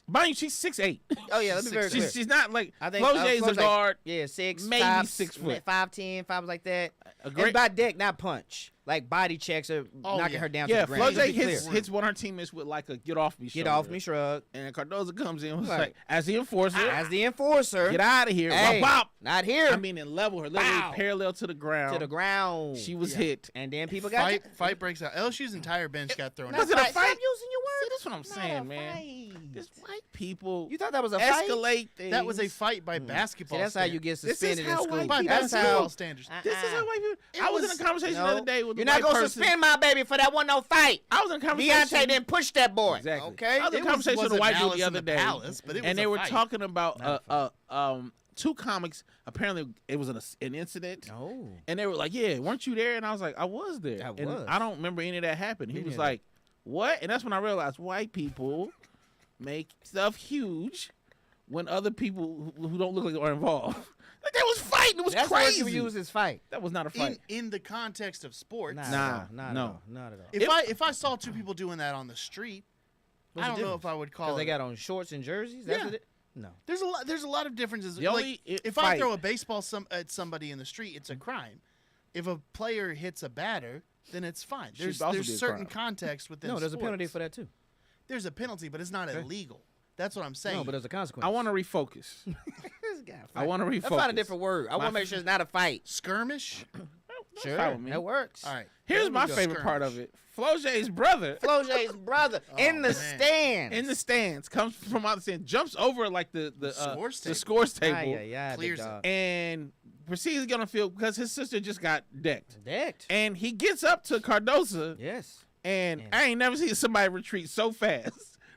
Mind you, she's 6'8". Oh yeah, let me be very clear. She's not like I think Floje is a Floje- guard. Yeah, 6, maybe 5, 6 foot. 5'10", 5 like that. A And great. by deck, not punch. Like body checks are Oh, knocking yeah. her down Yeah, to the ground. Floje Let's be hits, clear. hits one of her teammates with like a get off me. Get shoulder. off me, shrug. And Cardoza comes in and was Right. like, as the enforcer, As the enforcer, get out of here. hey, Wop, wop. not here. I mean, and level her, literally Bow. parallel to the ground. to the ground. She was Yeah. hit. And then people got Fight breaks out. LSU's entire bench got thrown Not Was out. it a fight. fight? Stop using your See, words. that's what I'm Not saying, a man. fight. This white people You thought that was a fight? escalate things. That was a fight by See, basketball that's how you standards. get This is suspended in how school. white By people That's basketball how. standards. This is how white people. It I was in was- a conversation the No. other day with You're a not white gonna person. suspend my baby for that one no fight. I was in a conversation. Beyonce didn't push that boy. Exactly. Okay. I was in It a conversation with a wasn't white dude Malice the in other the day, Palace, but it was and they a were fight. talking about Not a 2 comics. Apparently, it was an incident. No. And they were like, "Yeah, weren't you there?" And I was like, "I was there." I And was. I don't remember any of that happened. He Me was neither. like, what? And that's when I realized white people make stuff huge when other people who don't look like are involved. Like, they was fighting. It was That's crazy. what you use as fight. That was not a fight. In the context of sports. Not no. at all. If I saw two people doing that on the street, What's I the don't know difference? if I would call Because it. they got on shorts and jerseys. That's Yeah. what it. No. There's a lot of differences. The only If fight- I throw a baseball at somebody in the street, it's a crime. If a player hits a batter, then it's fine. Should also be a There's certain crime. context within. No, there's a penalty sports. for that too. There's a penalty, but it's not Okay. illegal. That's what I'm saying. No, but there's a consequence. I want to refocus. This guy. I want to refocus. Let's find a different word. I want to make sure it's not a fight. skirmish. Sure, fine with me. that works. All right. Here's There we my go. favorite part of Skirmish. it. Flojay's brother Flojay's brother in the man. stands. in the stands comes from out the stand, jumps over like the Scores the table. scores table, Clears it. and proceeds to get on the field because his sister just got decked. Decked. And he gets up to Cardosa, Yes. and Man. I ain't never seen somebody retreat so fast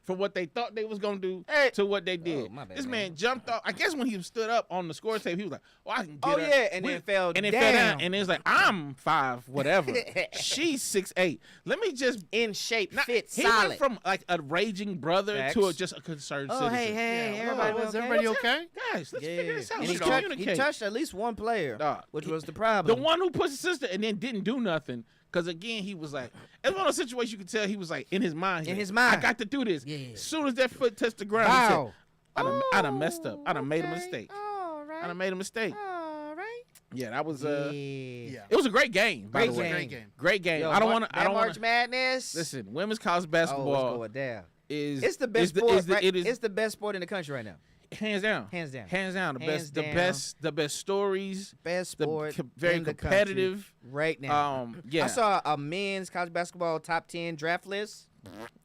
from what they thought they was gonna do Hey. to what they did. Oh, my bad, this man. man jumped off. I guess when he stood up on the score table, he was like, "Oh, I can get Oh up." yeah, and then fell and down. it fell down, and it's like, "I'm 5, whatever." She's 6'8". Let me just in shape, fit, he solid. went from like a raging brother to Facts. just a concerned Oh citizen. hey, Yeah, everybody, was okay? everybody okay? Guys, let's Yeah, figure this out. and Let's he, touched, communicate. he touched at least one player, Dog, which he- was the the problem. one who pushed his sister and then didn't do nothing. Because again, he was like, it's one of those situations you could tell he was like in his mind. he's In like, his mind. I got to do this. Yeah. As soon as that foot touched the ground, Wow. he said, I done messed up. I done made a Okay. mistake. All right. I done made a mistake. All right. Yeah, that was Yeah. Yeah. it was a great game. By Great the way, game. Great game. great game. Yo, I don't Mar- want to. that I don't March want to. Madness. Listen, women's college Oh, it's basketball going down. is It's the best is the- sport. is the- right? it is It's the best sport in the country right now. hands down. Hands down. Hands down. The Hands best. The down. best. The best stories. Best The sport. very in the country competitive. right now. Yeah. I saw a men's college basketball top 10 draft list.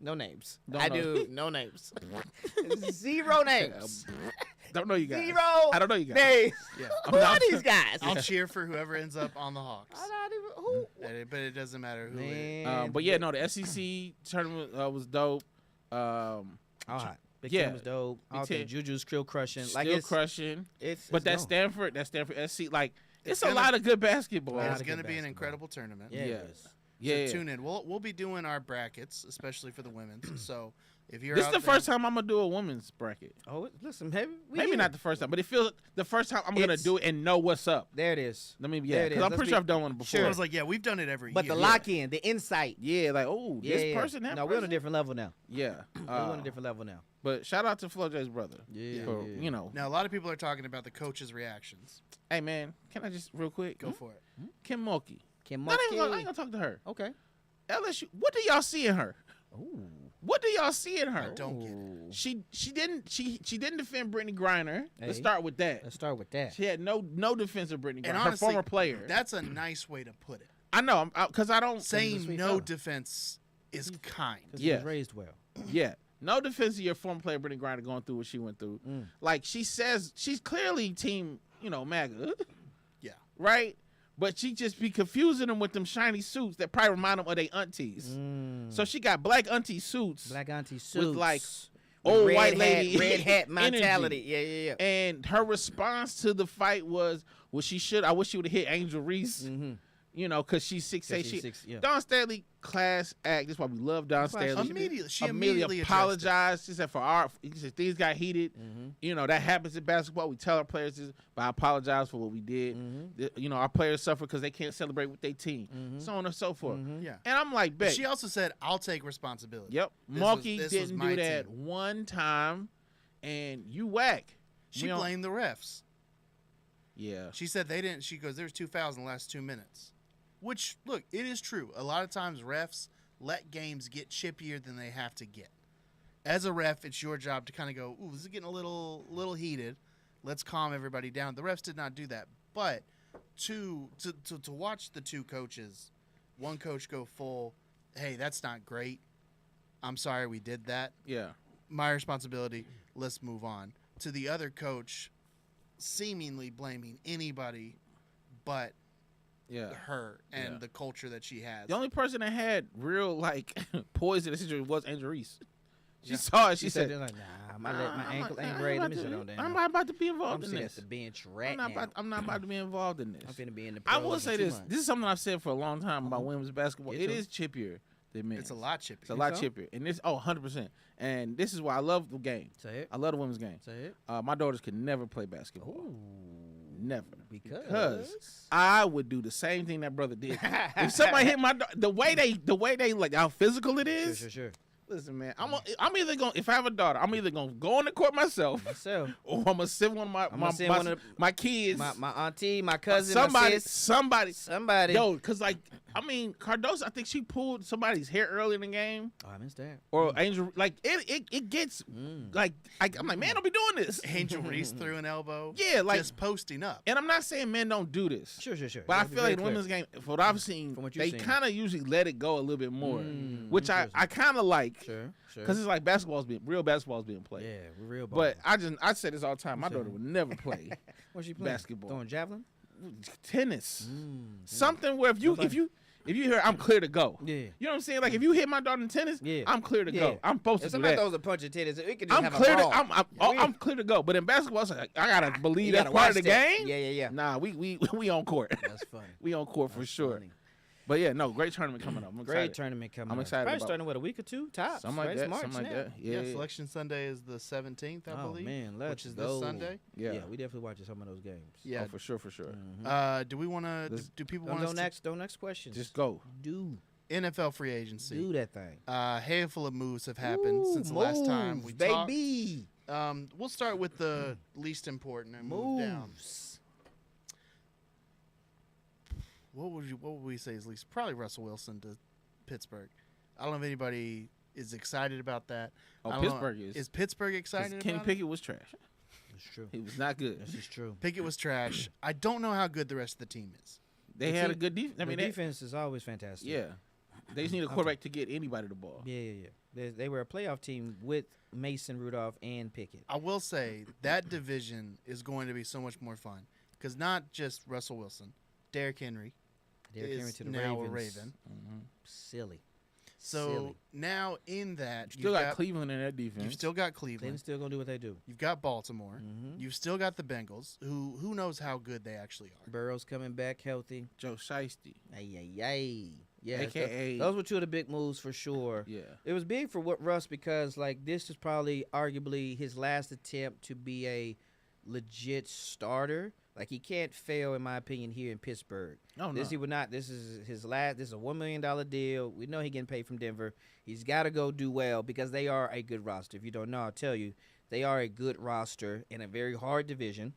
No names. Don't I know. do. No names. Zero names. Don't know you guys. Zero I don't know you guys. names. Yeah. Who are these guys? I'll cheer for whoever ends up on the Hawks. I'm not even. Who? But it doesn't matter who it is. Man. But yeah, no, the SEC tournament was dope. All right. Big yeah. Ten was dope. Big Okay, Ten. Juju's krill crushing. Still Like it's crushing. It's But that gone. Stanford SC, like it's a gonna- lot of good basketball. Lot It's of going to good be an basketball. incredible tournament. Yeah. it Yeah. is. Yeah. So tune in. We'll be doing our brackets, especially for the women's. So if you're This is out the there- first time I'm gonna do a women's bracket. Oh, listen, maybe Maybe not the first time, but it feels the first time I'm gonna It's- do it and know what's up. There it is. Let me, There yeah, it because is. I'm Let's pretty be- sure I've done one before. I was like, yeah, we've done it every But year. the lock in, the insight. Yeah, like oh, Yeah, this yeah. person, that No, person. we're on a different level now. Yeah, We're on a different level now. But shout out to FloJ's brother. Yeah. for, you know. Now, a lot of people are talking about the coaches' reactions. Hey man, can I just real quick? Go for it. Kim Mulkey. Kim I ain't Mulkey. gonna talk to her. Okay. LSU. What do y'all see in her? Ooh. What do y'all see in her? I don't get it. She didn't defend Brittany Griner. Let's Hey. start with that. Let's start with that. She had no defense of Brittany Griner, And her honestly, former player. That's a nice way to put it. I know, because I don't Saying sweet no fella. defense is kind. Because Yeah. he was raised well. Yeah. No defense of your former player Brittany Griner going through what she went through. Mm. Like she says she's clearly team, MAGA. Yeah. Right? But she just be confusing them with them shiny suits that probably remind them of their aunties. So she got black auntie suits Black auntie suits. with like with old red white hat, lady red hat energy. mentality. Yeah. And her response to the fight was, well, I wish she would have hit Angel Reese. Mm-hmm. Because she's 6'8". she's 6', yeah. Don Staley, class act. That's why we love Don That's why Staley. She immediately addressed it. apologized. She said he said things got heated. That happens in basketball. We tell our players this, but I apologize for what we did. Our players suffer because they can't celebrate with their team, so on and so forth. Yeah. And I'm like, bet. She also said, I'll take responsibility. Yep. This Mulkey was didn't my do that team. one time, and you whack. She We don't- blamed the refs. Yeah. She said they didn't. She goes, there's 2 fouls in the last 2 minutes. Which, look, it is true. A lot of times refs let games get chippier than they have to get. As a ref, it's your job to kind of go, ooh, this is getting a little heated. Let's calm everybody down. The refs did not do that. But to watch the two coaches, one coach go full, hey, that's not great. I'm sorry we did that. Yeah. My responsibility. Let's move on. To the other coach, seemingly blaming anybody but Yeah. her and Yeah. the culture that she has. The only person that had real poison in the situation was Angel Reese. She saw it. She said, like, nah, my ankle ain't great. Let me sit on down. I'm not about to be I'm involved in sitting this. at the bench right I'm not about to be involved in this. I'm finna be in the I pros will in say 2 this. months. This is something I've said for a long time about women's basketball. Yeah, It too. is chippier. than men's. It's a lot chippier. It's a lot chippier. And this, 100%. And this is why I love the game. Say it. I love the women's game. Say it. My daughters could never play basketball. Ooh. Never. Because I would do the same thing that brother did. If somebody hit my the way they like how physical it is. Sure. Listen, man, I'm either gonna, if I have a daughter, I'm either gonna go on the court myself, or I'm gonna send one of my kids, my auntie, my cousin, somebody. Yo, cause like Cardoso, I think she pulled somebody's hair early in the game. Oh, I missed that. Or Angel, like it gets like I'm like, man, don't be doing this. Angel Reese threw an elbow. Yeah, like just posting up. And I'm not saying men don't do this. Sure. But I feel like the women's game, from what I've seen, they kind of usually let it go a little bit more, which I kind of like. Sure. Because it's like real basketball's being played. Yeah, we're real. But I say this all the time. My daughter would never play What's she playing? basketball. Throwing javelin? Tennis. Something where if you hear I'm clear to go. Yeah. You know what I'm saying? Like if you hit my daughter in tennis, I'm clear to go. I'm supposed to do somebody that. throws a punch at tennis, it can just I'm have clear a ball. I'm clear to go. But in basketball, it's like, I gotta believe You that's gotta part watch of the that. game. Yeah. Nah, we on court. That's funny. We on court for sure. Funny. But yeah, no, great tournament coming up. I'm excited. Great tournament coming up. I'm excited Probably about starting with a week or two tops. Something like right? that. It's March Something like now. that. Yeah. Selection Sunday is the 17th, I believe. Oh man, let's which is go. this Sunday. Yeah. We definitely watching some of those games. Yeah, Oh, for sure. Do we want to? Do people want to? Don't next questions. Just go. Do NFL free agency. do that thing. Handful of moves have happened since the last time we talked. baby. We'll start with the least important and move down. Moves. What would we say is least? Probably Russell Wilson to Pittsburgh. I don't know if anybody is excited about that. Oh, I don't Pittsburgh know. is. Is Pittsburgh excited Kenny about Pickett was trash. That's true. He was not good. This is true. Pickett was trash. I don't know how good the rest of the team is. They had a good defense. I mean, the defense is always fantastic. yeah. They just need a quarterback to get anybody the ball. Yeah. They were a playoff team with Mason Rudolph and Pickett. I will say that division is going to be so much more fun because not just Russell Wilson, Derrick Henry Derrick Henry is to the now Ravens. a Raven. Silly. So Silly. now in that, Still got Cleveland in that defense. you've still got Cleveland's Cleveland. still gonna do what they do. You've got Baltimore. Mhm. You've still got the Bengals, who knows how good they actually are. Burrow's coming back healthy. Joe Shiesty. Ay. Yeah, AKA those were two of the big moves for sure. Yeah. It was big for Russ because like this is probably arguably his last attempt to be a legit starter. Like he can't fail in my opinion here in Pittsburgh. Oh, no. He would not. This is his last. This is a $1 million deal. We know he getting paid from Denver. He's got to go do well because they are a good roster. If you don't know, I'll tell you, they are a good roster in a very hard division,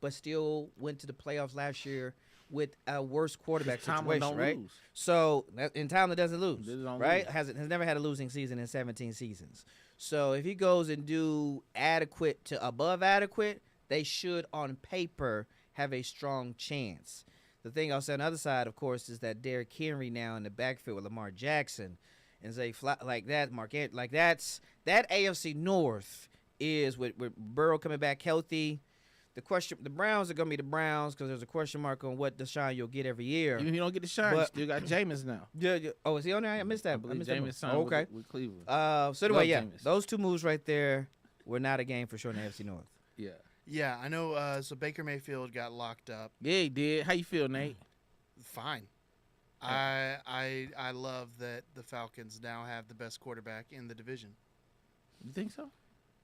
but still went to the playoffs last year with a worse quarterback Tomlin situation, don't right? lose. So in Tomlin doesn't lose, Don't right? lose. Has never had a losing season in 17 seasons. So if he goes and do adequate to above adequate, they should on paper have a strong chance. The thing I'll say on the other side, of course, is that Derrick Henry now in the backfield with Lamar Jackson and say like that, that AFC North is with Burrow coming back healthy. The Browns are gonna be the Browns because there's a question mark on what Deshaun you'll get every year. Even if you don't get the shine, you But- still got Jameis now. Yeah. Oh, is he on there? I missed that. I missed Jameis signed Oh, okay. with Cleveland. So anyway, Love yeah, Jameis. those two moves right there were not a game for sure in the AFC North. Yeah. Yeah, I know. So Baker Mayfield got locked up. Yeah, he did. How you feel, Nate? Fine. I love that the Falcons now have the best quarterback in the division. You think so?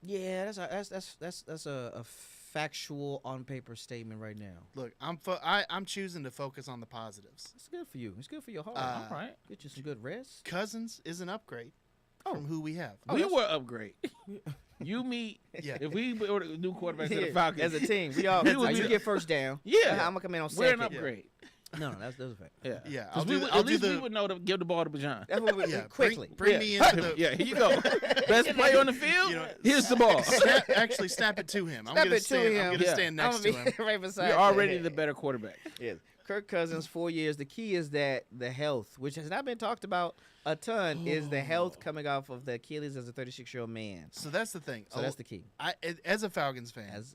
Yeah, that's a factual on paper statement right now. Look, I'm choosing to focus on the positives. It's good for you. It's good for your heart. All right. Get you some good rest. Cousins is an upgrade from who we have. We were upgrade. You meet. Yeah. If we were the new quarterback to the Yeah, Falcons, as a team, we all. you get first down. Yeah. I'm gonna come in on we're an second. upgrade. No, that's a fact. Yeah. Yeah, Because I'll at do least the- we would know to give the ball to Bajan. That's what we Yeah, quickly. Bring me into the. Yeah, here you go. Best player on the field. You know, Here's the ball. Actually, snap it to him. I'm Snap gonna it to stand. him. I'm gonna Yeah. stand next to I'm him. gonna be right beside. You're already the better quarterback. Yes. Kirk Cousins, 4 years. The key is that the health, which has not been talked about a ton, is the health coming off of the Achilles as a 36-year-old man. So that's the thing. So that's the key. As a Falcons fan, As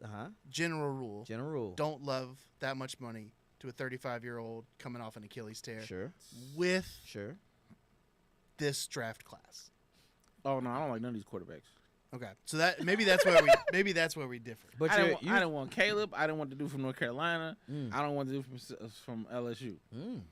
general rule, general rule. don't love that much money to a 35-year-old coming off an Achilles tear Sure. with Sure. this draft class. Oh no, I don't like none of these quarterbacks. Okay, so that maybe that's where we differ. But I you're- didn't want Caleb. I didn't want to do from North Carolina. I don't want to do from LSU.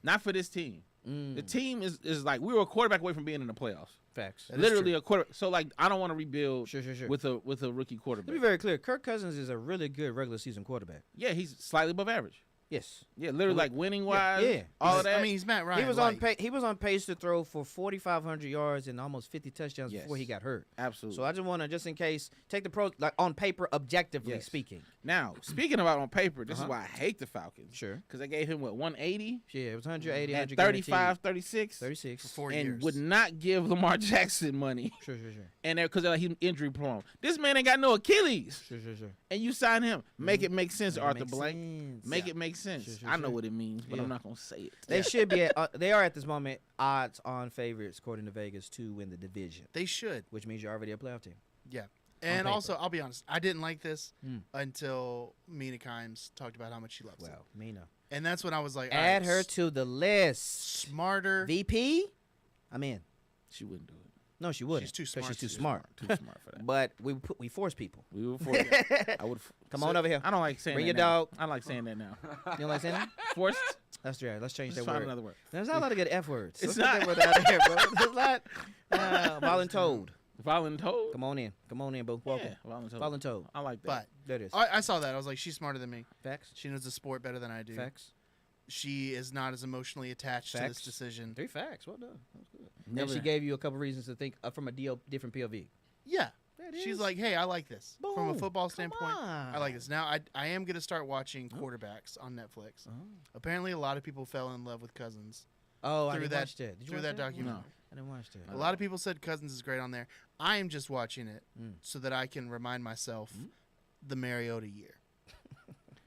Not for this team. The team is like we were a quarterback away from being in the playoffs. Facts. That is Literally true. a quarter. So like I don't want to rebuild Sure. with a rookie To be quarterback. very clear, Kirk Cousins is a really good regular season quarterback. Yeah, he's slightly above average. Yes. Yeah, literally like winning wise. yeah. All He's- of that. I mean, he's Matt Ryan. He was light. on pace to throw for 4,500 yards and almost 50 touchdowns Yes. before he got hurt. absolutely. So I just want to, just in case, take the pro like on paper, objectively Yes. speaking. Now speaking about on paper, this is Uh-huh. why I hate the Falcons. Sure. Because they gave him what 180 Yeah, it was 180, and 100 35, 36, 36. for 4 and years. would not give Lamar Jackson money. Sure. And because he's injury prone. This man ain't got no Achilles, Sure. and you sign him. Make it make sense, Make it Arthur make Blank. sense. Make it make sense. Sure, I know sure. what it means, but Yeah. I'm not gonna say it. They should be they are at this moment odds-on favorites, according to Vegas, to win the division, They should. which means you're already a playoff team. Yeah. And paper. also, I'll be honest, I didn't like this Mm. until Mina Kimes talked about how much she loves it. Well, Mina. And that's when I was like, Add all her right, to the list. smarter. VP? I'm in. She wouldn't do it. No, she wouldn't. She's too 'cause smart She's too to do smart. Too smart for that. But we force people. We were for it. I would. Come on over here. I don't like saying Bring that your now. dog. I like saying that now. You don't like saying that? Forced. That's right. Let's change Let's that find word. another word. There's not a lot of good F words. It's Let's get that word out of here, bro. There's not. Voluntold. Voluntold. Come on in. Come on in, boo. Welcome. Yeah, voluntold. Voluntold. I like that. But There it is. I saw that. I was like, she's smarter than me. Facts. She knows the sport better than I do. Facts. She is not as emotionally attached to Facts. this decision. 3 facts. Well done. That was good. And Never- she gave you a couple reasons to think from a different POV. Yeah. That She's is. like, hey, I like this. From a Boom. football Come standpoint, I like this. Now, I am going to start watching quarterbacks on Netflix. Oh. Apparently, a lot of people fell in love with Cousins Oh, I through didn't that- watch that. Did you through watch that that? documentary. No. I didn't watch that. A lot of people said Cousins is great on there. I am just watching it Mm. so that I can remind myself Mm. the Mariota year.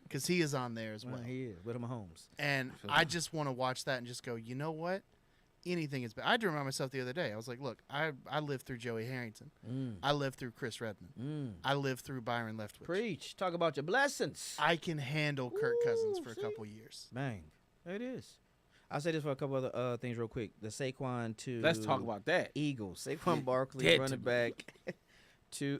Because he is on there as well. Well, he is. With Mahomes. And feel I that. just want to watch that and just go, you know what? Anything is better. I had to remind myself the other day. I was like, look, I lived through Joey Harrington. Mm. I lived through Chris Redmond. Mm. I lived through Byron Leftwich. Preach. Talk about your blessings. I can handle Kirk Cousins for a see? couple years. Bang. There it is. I'll say this for a couple other things real quick. The Saquon to Let's talk about that. Eagles. Saquon Barkley Dead to running me. back to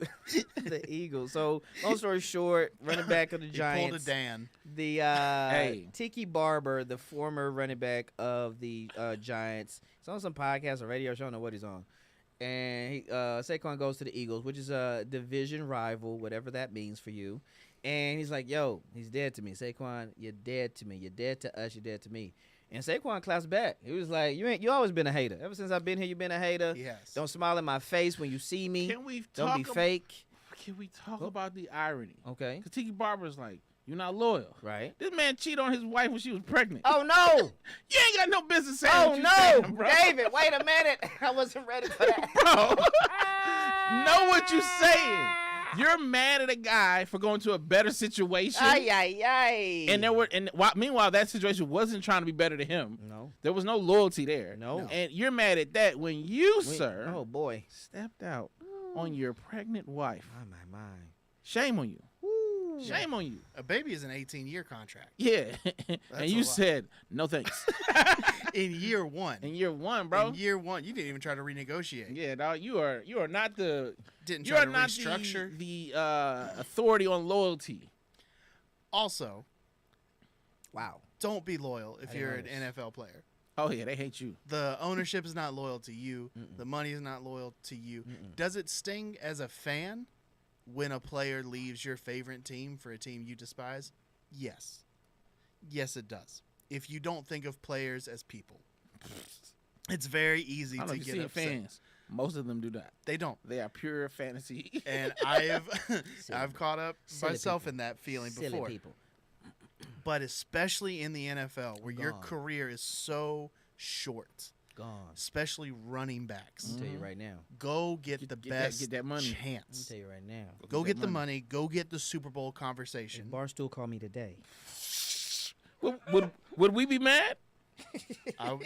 the Eagles. So long story short, running back of the He pulled Giants. a Dan. The Hey. Tiki Barber, the former running back of the Giants, he's on some podcast or radio show. I don't know what he's on. And Saquon goes to the Eagles, which is a division rival, whatever that means for you. And he's like, yo, he's dead to me. Saquon, you're dead to me. You're dead to us. You're dead to me. And Saquon claps back. He was like, you always been a hater. Ever since I've been here, you've been a hater. Yes. Don't smile in my face when you see me. Can we Don't talk be fake. Can we talk about the irony? Okay. Because Tiki Barber's like, you're not loyal. Right. This man cheated on his wife when she was pregnant. Oh, no. You ain't got no business saying Oh, what you no. saying, bro. David, wait a minute. I wasn't ready for that. Bro, know what you saying. You're mad at a guy for going to a better situation. Ay, ay, ay. Meanwhile, that situation wasn't trying to be better to him. No. There was no loyalty there. No. And you're mad at that when you, sir, Oh, boy. stepped out on your pregnant wife. My. Shame on you. Woo. Shame on you. A baby is an 18-year contract. Yeah. And a you lot. said, no thanks. In year one. In year one, bro. In year one. You didn't even try to renegotiate. Yeah, dog. You are not the Didn't you try are to not restructure. the authority on loyalty. Also, Wow. don't be loyal if I didn't you're know an this. NFL player. Oh yeah, they hate you. The ownership is not loyal to you. Mm-mm. The money is not loyal to you. Mm-mm. Does it sting as a fan when a player leaves your favorite team for a team you despise? Yes. Yes, it does. If you don't think of players as people, it's very easy I don't know to if you get see upset. fans. Most of them do not. They don't. They are pure fantasy. And I've Silly I've caught up Silly myself people. in that feeling Silly before. people. But especially in the NFL where your Gone. career is so short, Gone. especially running backs. I'm tell you right now. Go get the get best that money. I'm chance. tell you right now. Go that get the money. Go get the Super Bowl If conversation. Barstool called me today. Would we be mad?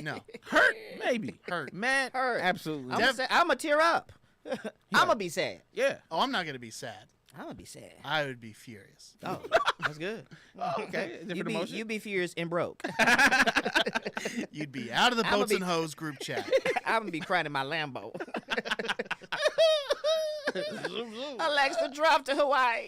No, Hurt? Maybe. hurt. Mad? Hurt. Absolutely. I'm gonna tear up. I'm gonna be sad. Yeah. Oh, I'm not gonna be sad. I'm gonna be sad. I would be furious. Oh, that's good. Oh, okay. Different emotion. You be furious and broke. You'd be out of the I'ma Boats be- and Hoes group chat. I'm gonna be crying in my Lambo. Alexa, drop to Hawaii.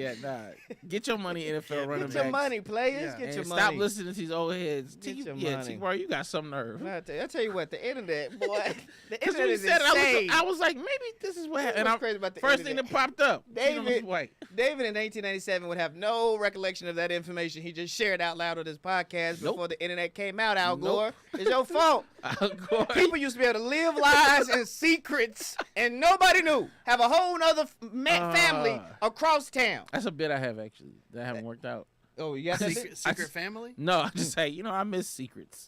Yeah, nah. Get your money, NFL running Get backs. your money, players. Yeah. Get And your stop money. listening to these old heads. Get your Yeah, money. T-Bar, you got some nerve. I tell you what, the internet, boy. The Because internet when you is said insane. it, I was like, maybe this is what happened. What's crazy about the First internet? thing that popped up, David- Tatum White. David in 1997 would have no recollection of that information he just shared out loud on his podcast Nope. before the internet came out, Al Nope. Gore. It's your fault. Al Gore. People used to be able to live lies and secrets, and nobody knew. Have a whole nother family across town. That's a bit I have, actually, that haven't worked out. Oh, you got that? Secret family? No, I just say, I miss secrets.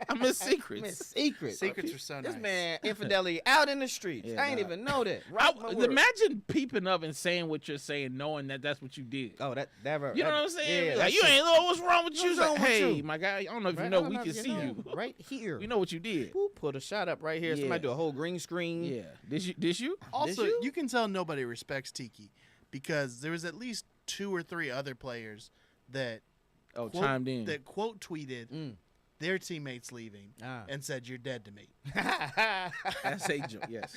I miss secrets. Miss secrets. Secrets are so nice. This man, infidelity out in the streets. Yeah, I ain't nah. even know that. Right my word. Imagine peeping up and saying what you're saying, knowing that that's what you did. Oh, that You know what I'm saying? Yeah, Like, that's you it. ain't know what's wrong with you. What's It's wrong like, with hey, you? my guy, I don't know if you Right? know I don't we know can if see you. Right here. We know what you did. Who put a shot up right here? Yeah. Somebody do a whole green screen. Yeah. Did you? Also, you? you can tell nobody respects Tiki because there was at least 2 or 3 other players that Oh, quote, chimed in. that quote tweeted Mm. their teammates leaving Ah. and said, "You're dead to me." That's a joke. Yes.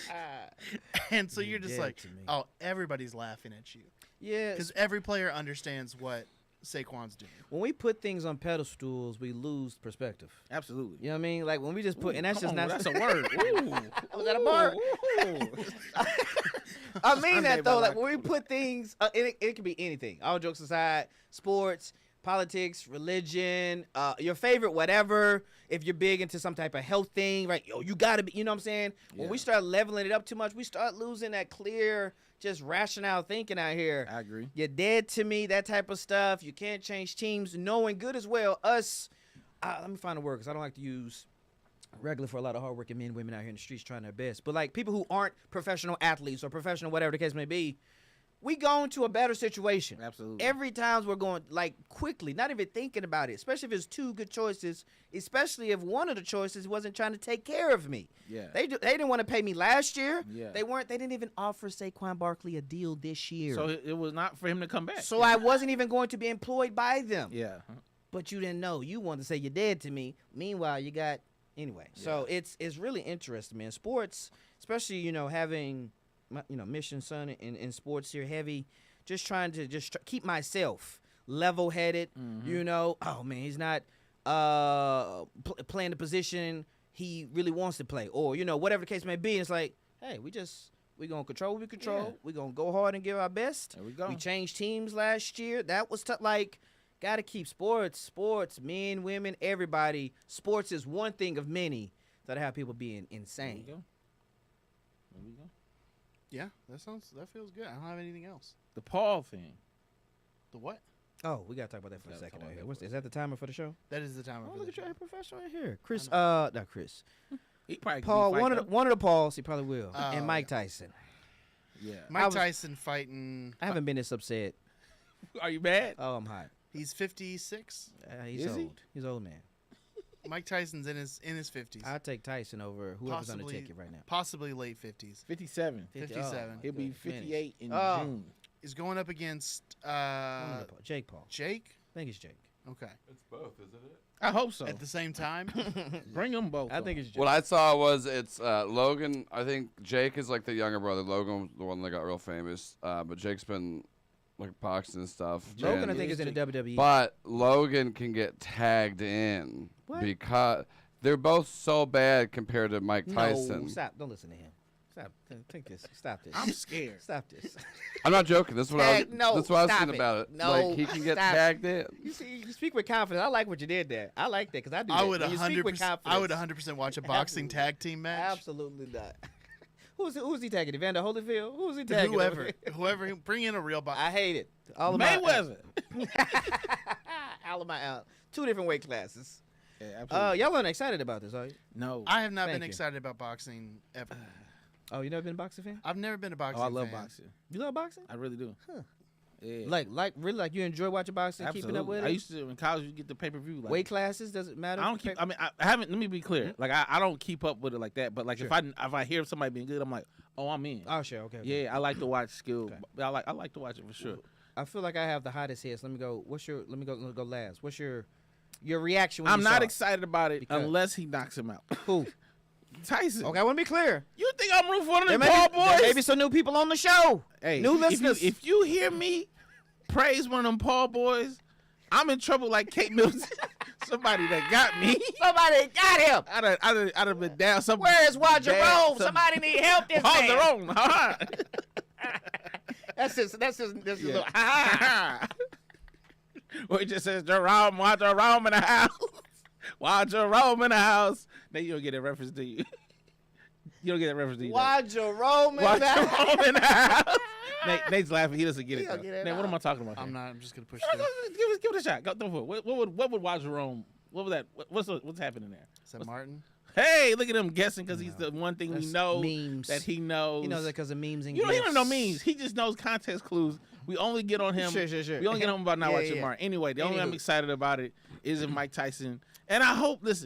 And so you're just dead like, to me. "Oh, everybody's laughing at you," Yeah, because every player understands what Saquon's doing. when we put things on pedestals, we lose perspective. Absolutely. You know what I mean? Like when we just put, and that's Come just on, not. that's a word. Ooh. Was that a bar? Ooh. I mean Sunday, that though. Like brother. when we put things, it could be anything. All jokes aside, sports, politics, religion, your favorite whatever. If you're big into some type of health thing, right? Yo, you gotta be. You know what I'm saying? When we Yeah. start leveling it up too much, we start losing that clear, just rationale thinking out here. I agree. You're dead to me, that type of stuff. You can't change teams. Knowing good as well, us, let me find a word because I don't like to use regular for a lot of hardworking men and women out here in the streets trying their best. But like people who aren't professional athletes or professional whatever the case may be, we go into a better situation. Absolutely. Every time we're going like quickly, not even thinking about it, especially if it's 2 good choices, especially if one of the choices wasn't trying to take care of me. Yeah. They didn't want to pay me last year. Yeah. They didn't even offer Saquon Barkley a deal this year. So it was not for him to come back. So I wasn't even going to be employed by them. Yeah. But you didn't know. You wanted to say you're dead to me. Meanwhile, you got anyway. So it's really interesting, man. Sports, especially having Mission Son in sports here heavy. Just trying to keep myself level-headed. Oh man, he's not playing the position he really wants to play, or whatever the case may be. It's like, hey, we gonna control what we control. Yeah. We gonna go hard and give our best. There we go. We changed teams last year. That was tough. Like, gotta keep sports, men, women, everybody. Sports is one thing of many that have people being There insane. we go. There we go. Yeah, that feels good. I don't have anything else. The Paul thing. The what? Oh, we gotta talk about that for a Gotta second talk out about here. that Is that the timer for the show? That is the timer. Oh, for look the at your show. professional right here, Chris. I Not Chris. He probably Paul. could One be of the Pauls. He probably will. Oh, And Mike yeah. Tyson. Yeah. Mike Tyson fighting. I haven't been this upset. Are you mad? Oh, I'm hot. He's 56. He's Is he? old. He's an old man. Mike Tyson's in his 50s. I'll take Tyson over whoever's on the ticket right now. Possibly late 50s. 57. 57. He'll be Goodness. 58 in Oh. June. He's going up against Jake Paul. Jake. I think it's Jake. Okay. It's both, isn't it? I hope so. At the same time. Bring them both. I think it's Jake. What I saw was it's Logan. I think Jake is like the younger brother. Logan was the one that got real famous. But Jake's been like boxing and stuff. Logan, and- I think, is in the WWE. But Logan can get tagged in What? because they're both so bad compared to Mike Tyson. No, stop. Don't listen to him. Stop. Take this. Stop this. I'm scared. Stop this. I'm not joking. This is what I was. Tag- no, that's what I was stop thinking it. about it. No, like he can get stop. tagged in. You see, you speak with confidence. I like what you did there. I like that because I do. I that. would When you speak with 100%. confidence. I would 100% watch a boxing tag team match. Absolutely not. Who's he tagging? Evander Holyfield? Who's he tagging? Whoever, bring in a real boxer. I hate it. All of Mayweather. all of my 2 different weight classes. Yeah, absolutely. Y'all aren't excited about this, are you? No. I have not Thank been you. excited about boxing ever. Oh, you never been a boxing fan? I've never been a Oh, boxing I love fan. boxing. You love boxing? I really do. Huh. Yeah. Really like you enjoy watching boxing, Absolutely. keeping up with it? I used to in college. You get the pay per view. Like, weight classes does it matter? I don't keep. I mean, I haven't. Let me be clear. Like, I don't keep up with it like that. But like, Sure. if I hear somebody being good, I'm like, oh, I'm in. Oh, sure. Okay. Yeah, I like to watch skill. Okay. I like to watch it for sure. I feel like I have the hottest hits. Let me go. Let me go last. What's your reaction when I'm you not saw it? excited about it Because- unless he knocks him out. Who? Tyson. Okay, I want to be clear. You think I'm rooting for them There Paul boys? may be some new people on the show. Hey, new listeners. If you hear me praise one of them Paul boys, I'm in trouble like Kate Middleton. Somebody that got me. Somebody got him. I'd have been down. Where is Jerome? Somebody need help this man. Jerome. That's his little Well, he just says Jerome in the house. Jerome in the house. Then you don't get that reference, do you? You don't get that reference, do you? Jerome in the house. Nate's laughing. He doesn't get it. Nate, what am I talking about? I'm not. I'm just gonna push through. Give it a shot. Go for it. What would Why Jerome? What was that? What's happening there? Is that Martin? Hey, look at him guessing because he's the one thing we know memes. that he knows. He knows that because of memes and he gifs. don't know memes. He just knows context clues. We only get on him. Sure. We only get on him about not watching Martin. Anyway, the only thing I'm excited about it is if Mike Tyson. And I hope this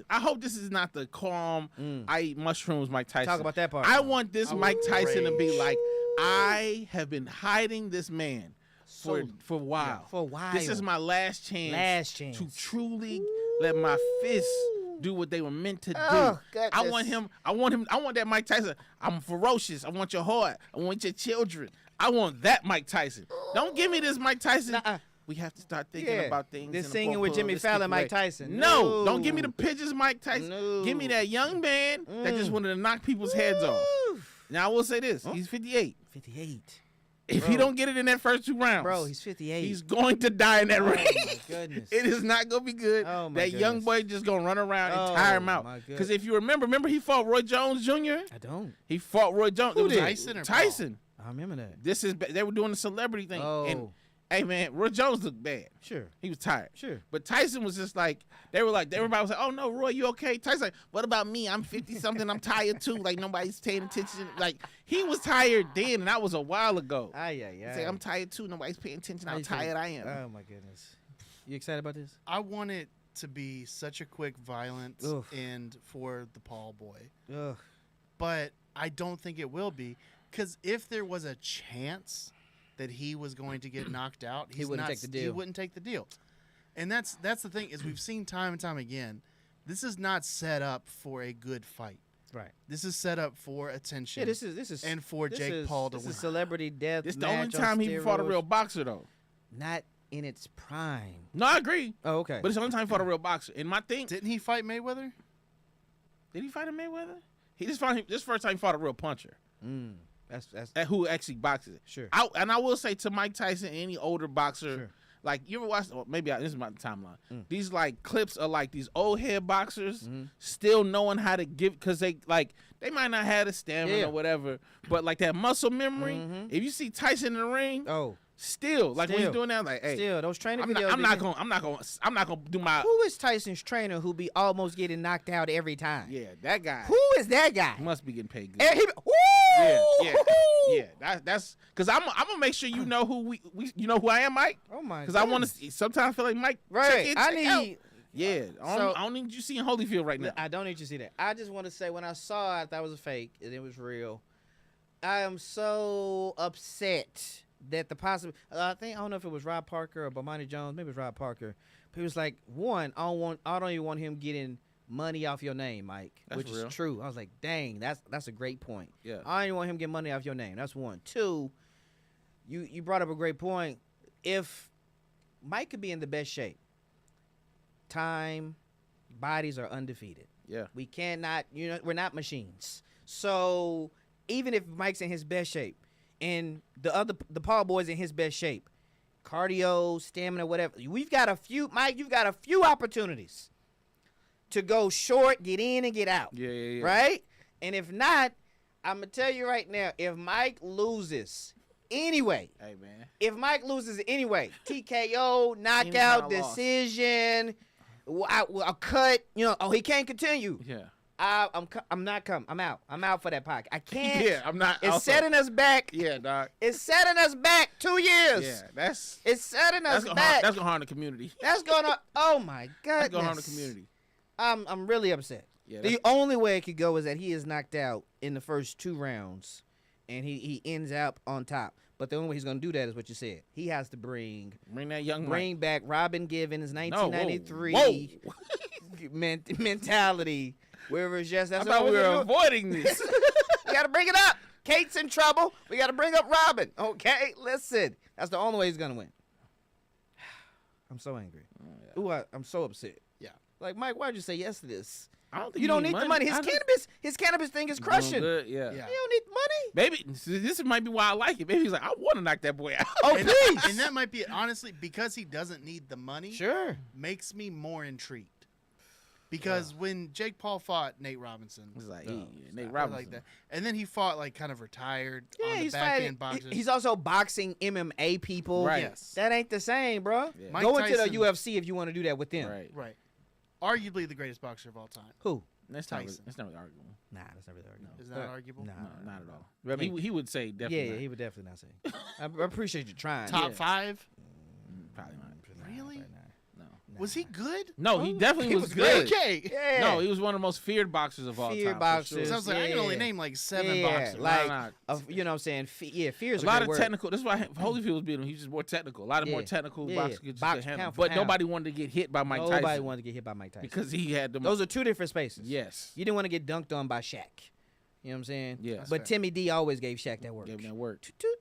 is not the calm, I eat mushrooms Mike Tyson. Talk about that part. I want this Mike Tyson to be like, I have been hiding this man for a while. Yeah, for a while. This is my last chance to truly let my fists do what they were meant to do. Goodness. I want that Mike Tyson. I'm ferocious. I want your heart. I want your children. I want that Mike Tyson. Don't give me this Mike Tyson. Nuh-uh. We have to start thinking about things. This in a singing with Jimmy pluralistic Fallon, way. Mike Tyson. No, don't give me the pigeons, Mike Tyson. No. Give me that young man that just wanted to knock people's heads off. Now I will say this: he's 58. 58. If he don't get it in that first 2 rounds, Bro, he's 58. he's going to die in that ring. Oh my goodness. It is not gonna be good. Oh, my that young goodness. boy just gonna run around and tire him out. my goodness. Because if you remember he fought Roy Jones Jr. I don't. He fought Roy Jones. Who It was did? Tyson or Paul? Tyson. I remember that. They were doing the celebrity thing. Oh. And hey man, Roy Jones looked bad. Sure. He was tired. Sure. But Tyson was just like, everybody was like, oh no, Roy, you okay? Tyson like, what about me? I'm 50 something. I'm tired too. Like nobody's paying attention. Like he was tired then, and that was a while ago. He's He's like, I'm tired too. Nobody's paying attention. How tired I am. Oh my goodness. You excited about this? I want it to be such a quick, violent Oof. end for the Paul boy, Ugh. but I don't think it will be, because if there was a chance that he was going to get knocked out, He wouldn't take the deal. He wouldn't take the deal, and that's the thing is we've seen time and time again. This is not set up for a good fight. Right. This is set up for attention. Yeah, this is and for this Jake is- Paul to this win. is celebrity death. It's the only match on time he fought a steroids. real boxer though. Not in its prime. No, I agree. Oh, okay. But it's the only time he fought a real boxer. And my thing, Didn't he fight Mayweather? did he fight a Mayweather? He just fought him. This first time he fought a real puncher. That's Who actually boxes. Sure. I will say to Mike Tyson, any older boxer, Sure. like you ever watched? Well, maybe this is my timeline. These like clips of like these old head boxers still knowing how to give, because they might not have the stamina Yeah. or whatever, but like that muscle memory. If you see Tyson in the ring, Oh, still like when he's Still. doing that, like hey, still those training I'm videos. not gonna do my Who is Tyson's trainer who be almost getting knocked out every time? yeah that guy. Who is that guy? He must be getting paid good. And he, Yeah. That's because I'm gonna make sure you know who we you know who I am, Mike. Oh my. Because I want to. Sometimes I feel like Mike. Right. Check in, I check out. need. Yeah. So- I don't need you seeing Holyfield right now. I don't need you to see that. I just want to say when I saw it, I thought it was a fake and it was real. I am so upset that the possible. I don't know if it was Rob Parker or Bomani Jones. Maybe it was Rob Parker. But he was like, one, I don't even want him getting money off your name, Mike, That's which real. is true. I was like, dang, that's a great point. Yeah. I don't even want him getting money off your name. That's one. Two, you brought up a great point. If Mike could be in the best shape, time, bodies are undefeated. Yeah. We cannot, we're not machines. So even if Mike's in his best shape and the Paul boy's in his best shape, cardio, stamina, whatever, you've got a few opportunities to go short, get in and get out. Yeah. Right? And if not, I'm going to tell you right now, if Mike loses anyway, Hey man. TKO, Any knockout, kind of loss. decision, a cut, he can't continue. Yeah. I'm not coming. I'm out. I'm out for that podcast. I can't. Yeah. I'm not. It's also- setting us back. Yeah, dog. It's setting us back 2 years. Yeah. That's It's setting us gonna back. that's gonna harm the community. That's gonna. Oh my goodness. That's gonna harm the community. I'm really upset. Yeah. The only way it could go is that he is knocked out in the first 2 rounds, and he ends up on top. But the only way he's gonna do that is what you said. He has to bring that young Mike. back Robin Givens' No, whoa. 1993 mentality Wherever it's yes, I that's thought all we were doing. avoiding this. We got to bring it up. Kate's in trouble. We got to bring up Robin. Okay, listen. That's the only way he's gonna win. I'm so angry. Ooh, I'm so upset. Yeah. Like Mike, why'd you say yes to this? I don't think You don't need the money. His cannabis thing is crushing. Good, yeah. Yeah. You don't need money. Maybe this might be why I like it. Maybe he's like, I want to knock that boy out. Oh, And, please. and that might be honestly because he doesn't need the money. Sure. Makes me more intrigued. Because when Jake Paul fought Nate Robinson, It's like, Oh, Nate or Robinson. like that, and then he fought like kind of retired Yeah, on the he's back fighting. end boxers. He's also boxing MMA people. Right. Yes. That ain't the same, bro. Yeah. Mike Go into Tyson- the UFC if you want to do that with them. Right. Right. Arguably the greatest boxer of all time. Who? That's Tyson. not really arguable. Nah, that's not really arguable. Is that arguable? Nah, No, not at all. I mean, he would say definitely. yeah, not. he would definitely not say. I appreciate you trying. Top Yeah. 5? Probably not. Really? No. Was he good? No, he definitely he was was good. Okay. Yeah. No, he was one of the most feared boxers of all Feared time. boxers. So I was like, I can only Yeah. name like 7 yeah, boxers. like Nah. you know what I'm saying. Fear's A lot good of word. technical. That's why Holyfield was beating him. He's just more technical. A lot of more Yeah. technical Yeah. boxers could Box just handle. pound for But pound. nobody wanted to get hit by Mike Nobody Tyson wanted to get hit by Mike Tyson because he had the. those are two different spaces. Yes. You didn't want to get dunked on by Shaq. You know what I'm saying? Yeah. That's But fair. Timmy D always gave Shaq that work. Gave him that work. Toot, toot,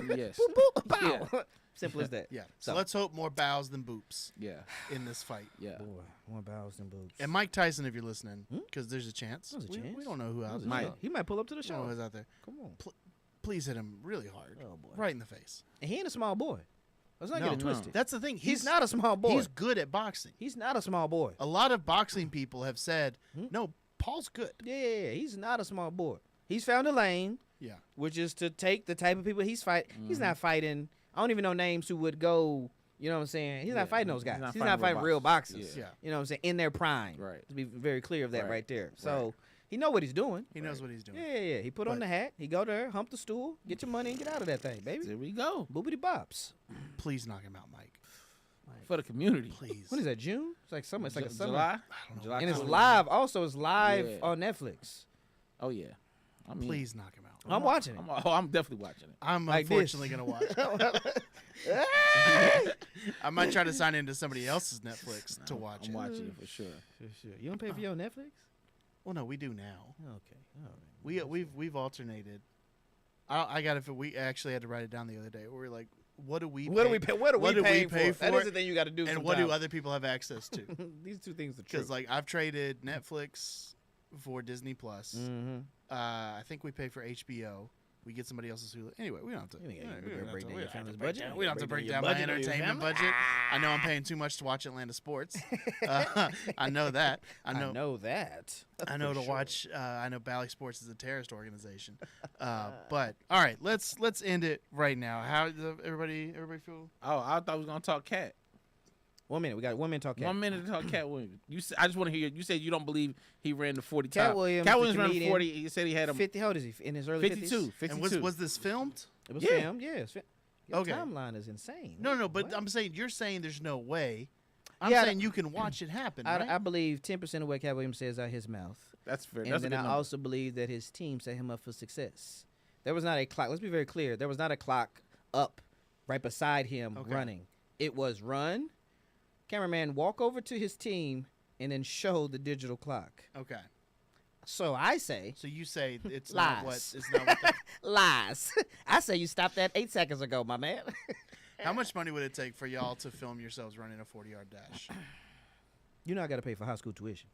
boop. Yes. Boop, boop, pow. Simple as that. Yeah. So So- let's hope more bows than boops Yeah. in this fight. Yeah. Boy, more bows than boobs. And Mike Tyson, if you're listening, because there's a chance. There's a we, chance. we don't know who else. Might. He might pull up to the We don't know show. who's out there. Come on. Please hit him really hard. Oh boy. Right in the face. And he ain't a small boy. Let's not No, get it no. twisted. That's the thing. He's not a small boy. He's good at boxing. He's not a small boy. A lot of boxing people have said, Hmm? no, Paul's good. Yeah, he's not a small boy. He's found a lane, Yeah. which is to take the type of people he's fighting. He's not fighting. I don't even know names who would go. You know what I'm saying? He's Yeah, not fighting those he's guys. not He's not fighting real boxers. Yeah. You know what I'm saying? In their prime. Right. To be very clear of that Right. right there. So he know what he's doing. He knows what he's doing. Yeah. He put on But- the hat. He go there, hump the stool, get your money, and get out of that thing, baby. There we go. Boobity bops. Please knock him out, Mike. For the community. Please. When is that? June? It's like summer. It's like a summer. July. I don't know. July And it's comedy. live. Also, it's live Yeah. on Netflix. Oh yeah. I mean, Please knock him out. I'm watching it. I'm definitely watching it. I'm Like unfortunately this. going to watch. I might try to sign into somebody else's Netflix to watch I'm it. watching it for sure. Sure. You don't pay for your Netflix? Well, no, we do now. Okay. All right. We've alternated. I got it. We actually had to write it down the other day. We were like, what do we? What do pay? we pay? What do What we do we pay pay for? That for is the thing you got to do. And what do sometimes. other people have access to? These two things are true. Because like I've traded Netflix for Disney Plus. Mm-hmm. I think we pay for HBO. We get somebody else's Hulu. Anyway, we don't have to. You ain't gotta we don't have break to- down we your don't have to family's break budget. down- We don't have to break Your down my budget on your entertainment family. budget. I know I'm paying too much to watch Atlanta sports. I know that. I know that. I know for to sure. watch. I know Bally Sports is a terrorist organization. But all right, let's end it right now. How does everybody feel? Oh, I thought we was gonna talk cat. 1 minute. We got 1 minute talk. 1 minute to talk Cat Williams. I just want to hear you. You said you don't believe he ran the 40 Cat time. Williams, Cat the Williams ran comedian, 40. He said he had him 50. How old is he? In his early 52. 50s? And was this filmed? It was Yeah. filmed. Yeah. It's Your Okay. timeline is insane. No, but What? I'm saying you're saying there's no way. I'm Yeah, saying you can watch it happen. Right? I believe 10% of what Cat Williams says out his mouth. That's fair. And That's a then good I number. also believe that his team set him up for success. There was not a clock. Let's be very clear. There was not a clock up right beside him Okay. running. It was run, cameraman walk over to his team, and then show the digital clock. Okay. So I say So you say it's Lies. not what it's not what lies. I say you stopped that 8 seconds ago, my man. How much money would it take for y'all to film yourselves running a 40-yard dash? You know I got to pay for high school tuition.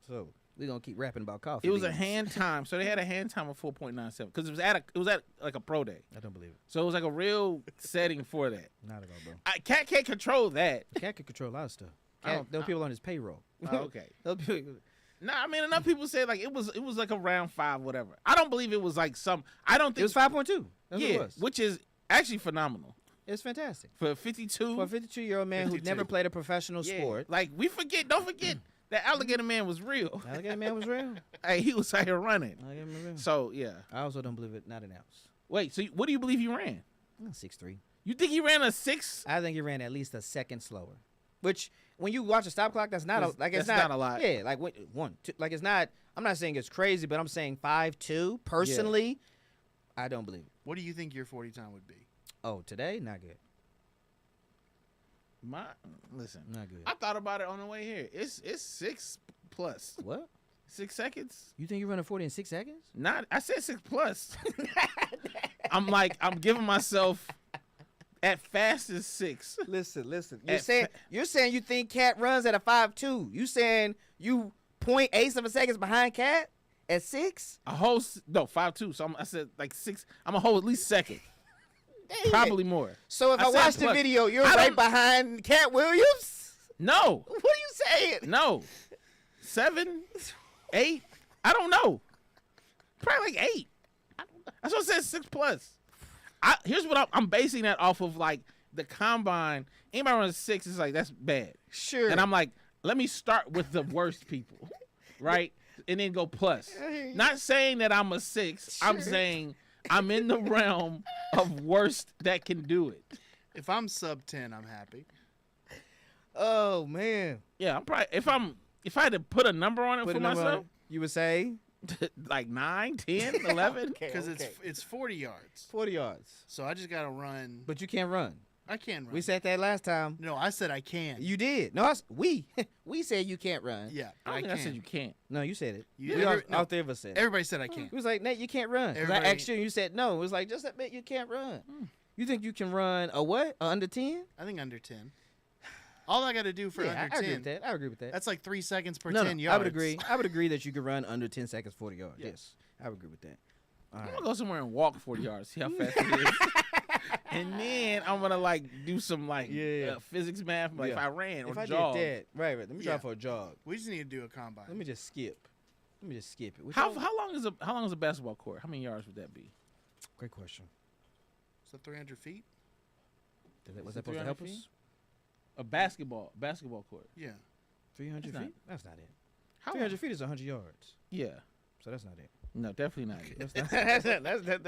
So we're going to keep rapping about coffee. It was a beans. hand time. So they had a hand time of 4.97 because it was at like a pro day. I don't believe it. So it was like a real setting for that. Not at all, bro. Cat can't control that. Cat can control a lot of stuff. I Cat, don't- those people on his payroll. Oh, okay. Those people, Nah, I mean enough people say like it was like a round 5, whatever. I don't believe it was like some. I don't it think was 5.2. That's yeah, what it was. which is actually phenomenal It's fantastic. for 52. For a 52-year-old man who 52. never played a professional Yeah. sport. Like don't forget that alligator man was real. Alligator man was real. Hey, he was out here running. Alligator man was real. So yeah. I also don't believe it, not an ounce. Wait, so what do you believe he ran? 6'3". You think he ran a 6? I think he ran at least a second slower. Which, when you watch a stop clock, that's not it's That's not not a lot. Yeah, like 1, 2, like it's not. I'm not saying it's crazy, but I'm saying 5'2". Personally, I don't believe it. What do you think your 40 time would be? Oh, today, not good. Listen. Not good. I thought about it on the way here. It's plus. What? 6 seconds? You think you're running 40 in 6 seconds? Not. I said 6 plus. I'm giving myself at fastest 6. Listen. At You're saying you think Cat runs at a 5.2. You saying you 0.87 seconds behind Cat at 6? A whole 5.2. So I said like 6. I'm a whole at least second. Dang Probably it. more. So if I I said watch the plus. video, you're I right don't- behind Cat Williams? No. What are you saying? No. 7, 8. I don't know. Probably like 8. That's what I said 6 plus. Here's what I'm basing that off of, like the combine. Anybody runs 6 is like that's bad. Sure. And I'm like, let me start with the worst people, right? And then go plus. Not saying that I'm a 6. I'm saying I'm in the realm of worst that can do it. If I'm sub 10, I'm happy. Oh man. Yeah, I'm probably if I had to put a number on it Put for a number on myself, it. You would say like 9, 10, 11. Because it's 40 yards. 40 yards. So I just got to run. But you can't run. I can run. We said that last time. No, I said I can. You did. No, we said you can't run. Yeah, I don't think can. I said you can't. No, you said it. You- We all, no. all three of us said it. Everybody said I can. It was like, Nate, you can't run. 'Cause I Everybody- asked you and you said no. It was like, just admit you can't run. You think you can run a what? A under 10? I think under 10. All I got to do for Yeah, under I 10. agree with that. I agree with that. That's like 3 seconds per no, 10 no, yards. I would agree. I would agree that you could run under 10 seconds, 40 yards. Yeah. Yes, I would agree with that. All I'm right. gonna go somewhere and walk 40 yards, see how fast it is. And then I'm gonna like do some like Yeah. physics math, like if Yeah. I ran or If I jogged. did that, right. Let me try Yeah. for a jog. We just need to do a combine. Let me just skip. it. Which How one- long is a basketball court? How many yards would that be? Great question. So 300 feet? Was that it supposed to 300 help feet? us? A basketball court. Yeah. 300 That's feet? That's not it. How 300 feet is 100 yards. Yeah. So that's not it. No, definitely not. it. That's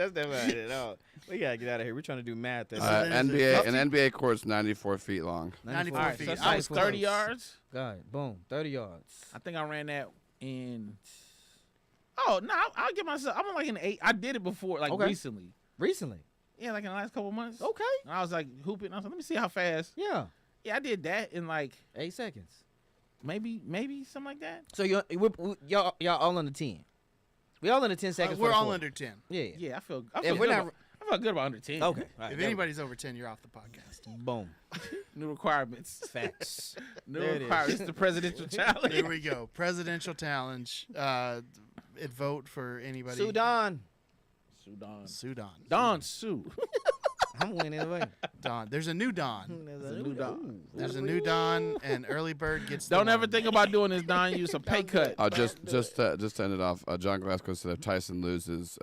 definitely not it at all. We gotta get out of here. We're trying to do math. That's then NBA is it- an NBA court's 94 feet long. 94 All right, feet. so that's I like was 30 close. yards. God, boom, 30 yards. I think I ran that in. Oh no, I'll give myself. I'm like an 8. I did it before, like Okay. recently. Recently. Yeah, like in the last couple months. Okay. And I was like hooping. I was like, let me see how fast. Yeah. Yeah, I did that in like 8 seconds. maybe something like that. So y'all all under 10. We all under 10 seconds. We're for the all fourth. under 10. Yeah. Yeah, I feel If good we're not- about, I feel good about under 10. Okay. All right, If there we anybody's over 10, you're off the podcast. go. Boom. New requirements. Facts. New There it is. requirements. It's the presidential challenge. Here we go. Presidential challenge. It vote for anybody. Sudan. Sudan. Don Sue. I'm winning away. Don. There's a new Don. There's a new Don. There's a new Don, and early bird gets. Don't the ever one. think about doing this, Don. Use a pay cut. Just to end it off, John Glasgow said if Tyson loses,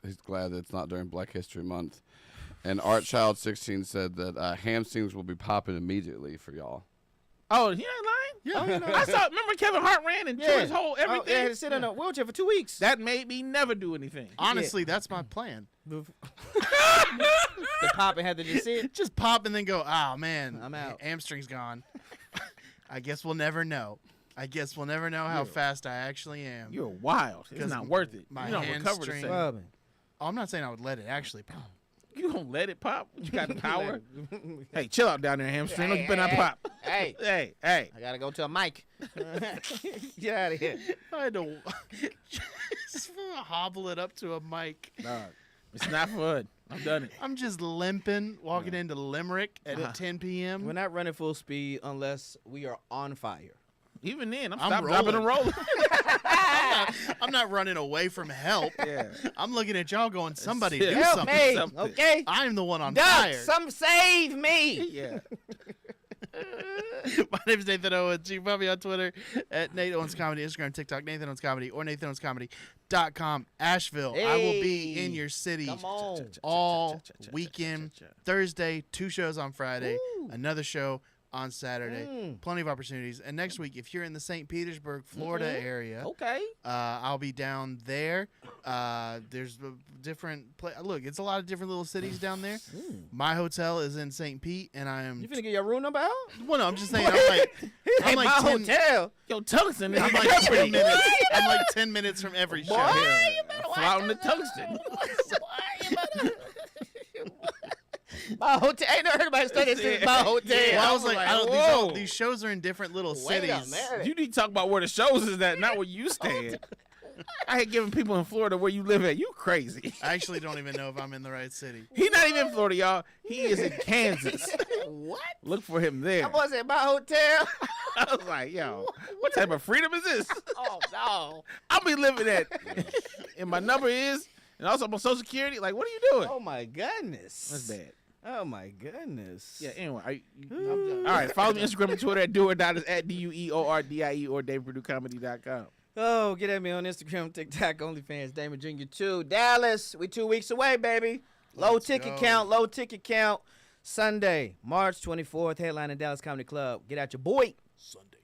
he's glad that it's not during Black History Month. And Art Child 16 said that hamstrings will be popping immediately for y'all. Oh, he ain't lying. Yeah. I saw. Remember Kevin Hart ran and threw his whole everything. Oh, yeah, to sit in a wheelchair for 2 weeks. That made me never do anything. Honestly, that's my plan. The pop and had to just sit. Just pop and then go. Oh man, I'm out. Hamstring's gone. I guess we'll never know. How fast I actually am. You're wild. It's 'Cause not worth it. my You don't recover the hamstring- same. Rubbing. Oh, I'm not saying I would let it actually pop. You don't let it pop. You got the power. Hey, chill out down there, hamstring. Don't you better not pop. Hey, Hey. I gotta go to a mic. Get out of here. I had to just hobble it up to a mic. Dog, it's not fun. I've done it. I'm just limping, walking into Limerick at 10 p.m. We're not running full speed unless we are on fire. Even then, I'm I'm dropping, and rolling. I'm not running away from help. Yeah. I'm looking at y'all going, somebody do Help something. me, something. okay? I'm the one on Doug, fire. some save me. Yeah. My name is Nathan Owens. You can find me on Twitter at Nate Owens Comedy, Instagram, TikTok, Nathan Owens Comedy, or NathanOwensComedy.com. Asheville. I will be Hey, in your city Come on. all weekend. Thursday, 2 shows on Friday, Woo. another show on Saturday. Mm. Plenty of opportunities. And next week, if you're in the St. Petersburg, Florida area, Okay. I'll be down there. There's a different look, it's a lot of different little cities down there. My hotel is in St. Pete, and I am. You finna get your room number out? Well, no, I'm just saying. I'm like, Hey, I'm like my 10 hotel. Yo, tungsten. I'm like 10 minutes. I'm like 10 minutes from every show. Boy, Flouting the tungsten. My hotel. Ain't never heard anybody study this. My hotel. Well, I was like, whoa. these shows are in different little Wait a cities. minute. You need to talk about where the shows is at, not where you stay at. I hate giving people in Florida where you live at. You crazy. I actually don't even know if I'm in the right city. He not even in Florida, y'all. He is in Kansas. What? Look for him there. I was at my hotel. I was like, yo, what type of freedom is this? Oh no. I'll be living at, and my number is, and also my Social Security. Like, what are you doing? Oh my goodness. That's bad. Oh my goodness. Yeah. Anyway, All all right. Follow me on Instagram and Twitter at doordie is at DUEORDIE or DavePurdueComedy.com. Oh, get at me on Instagram, TikTok, OnlyFans, Damon Jr. 2. Dallas, we 2 weeks away, baby. Low ticket count. Sunday, March 24th, headline in Dallas Comedy Club. Get out your boy. Sunday.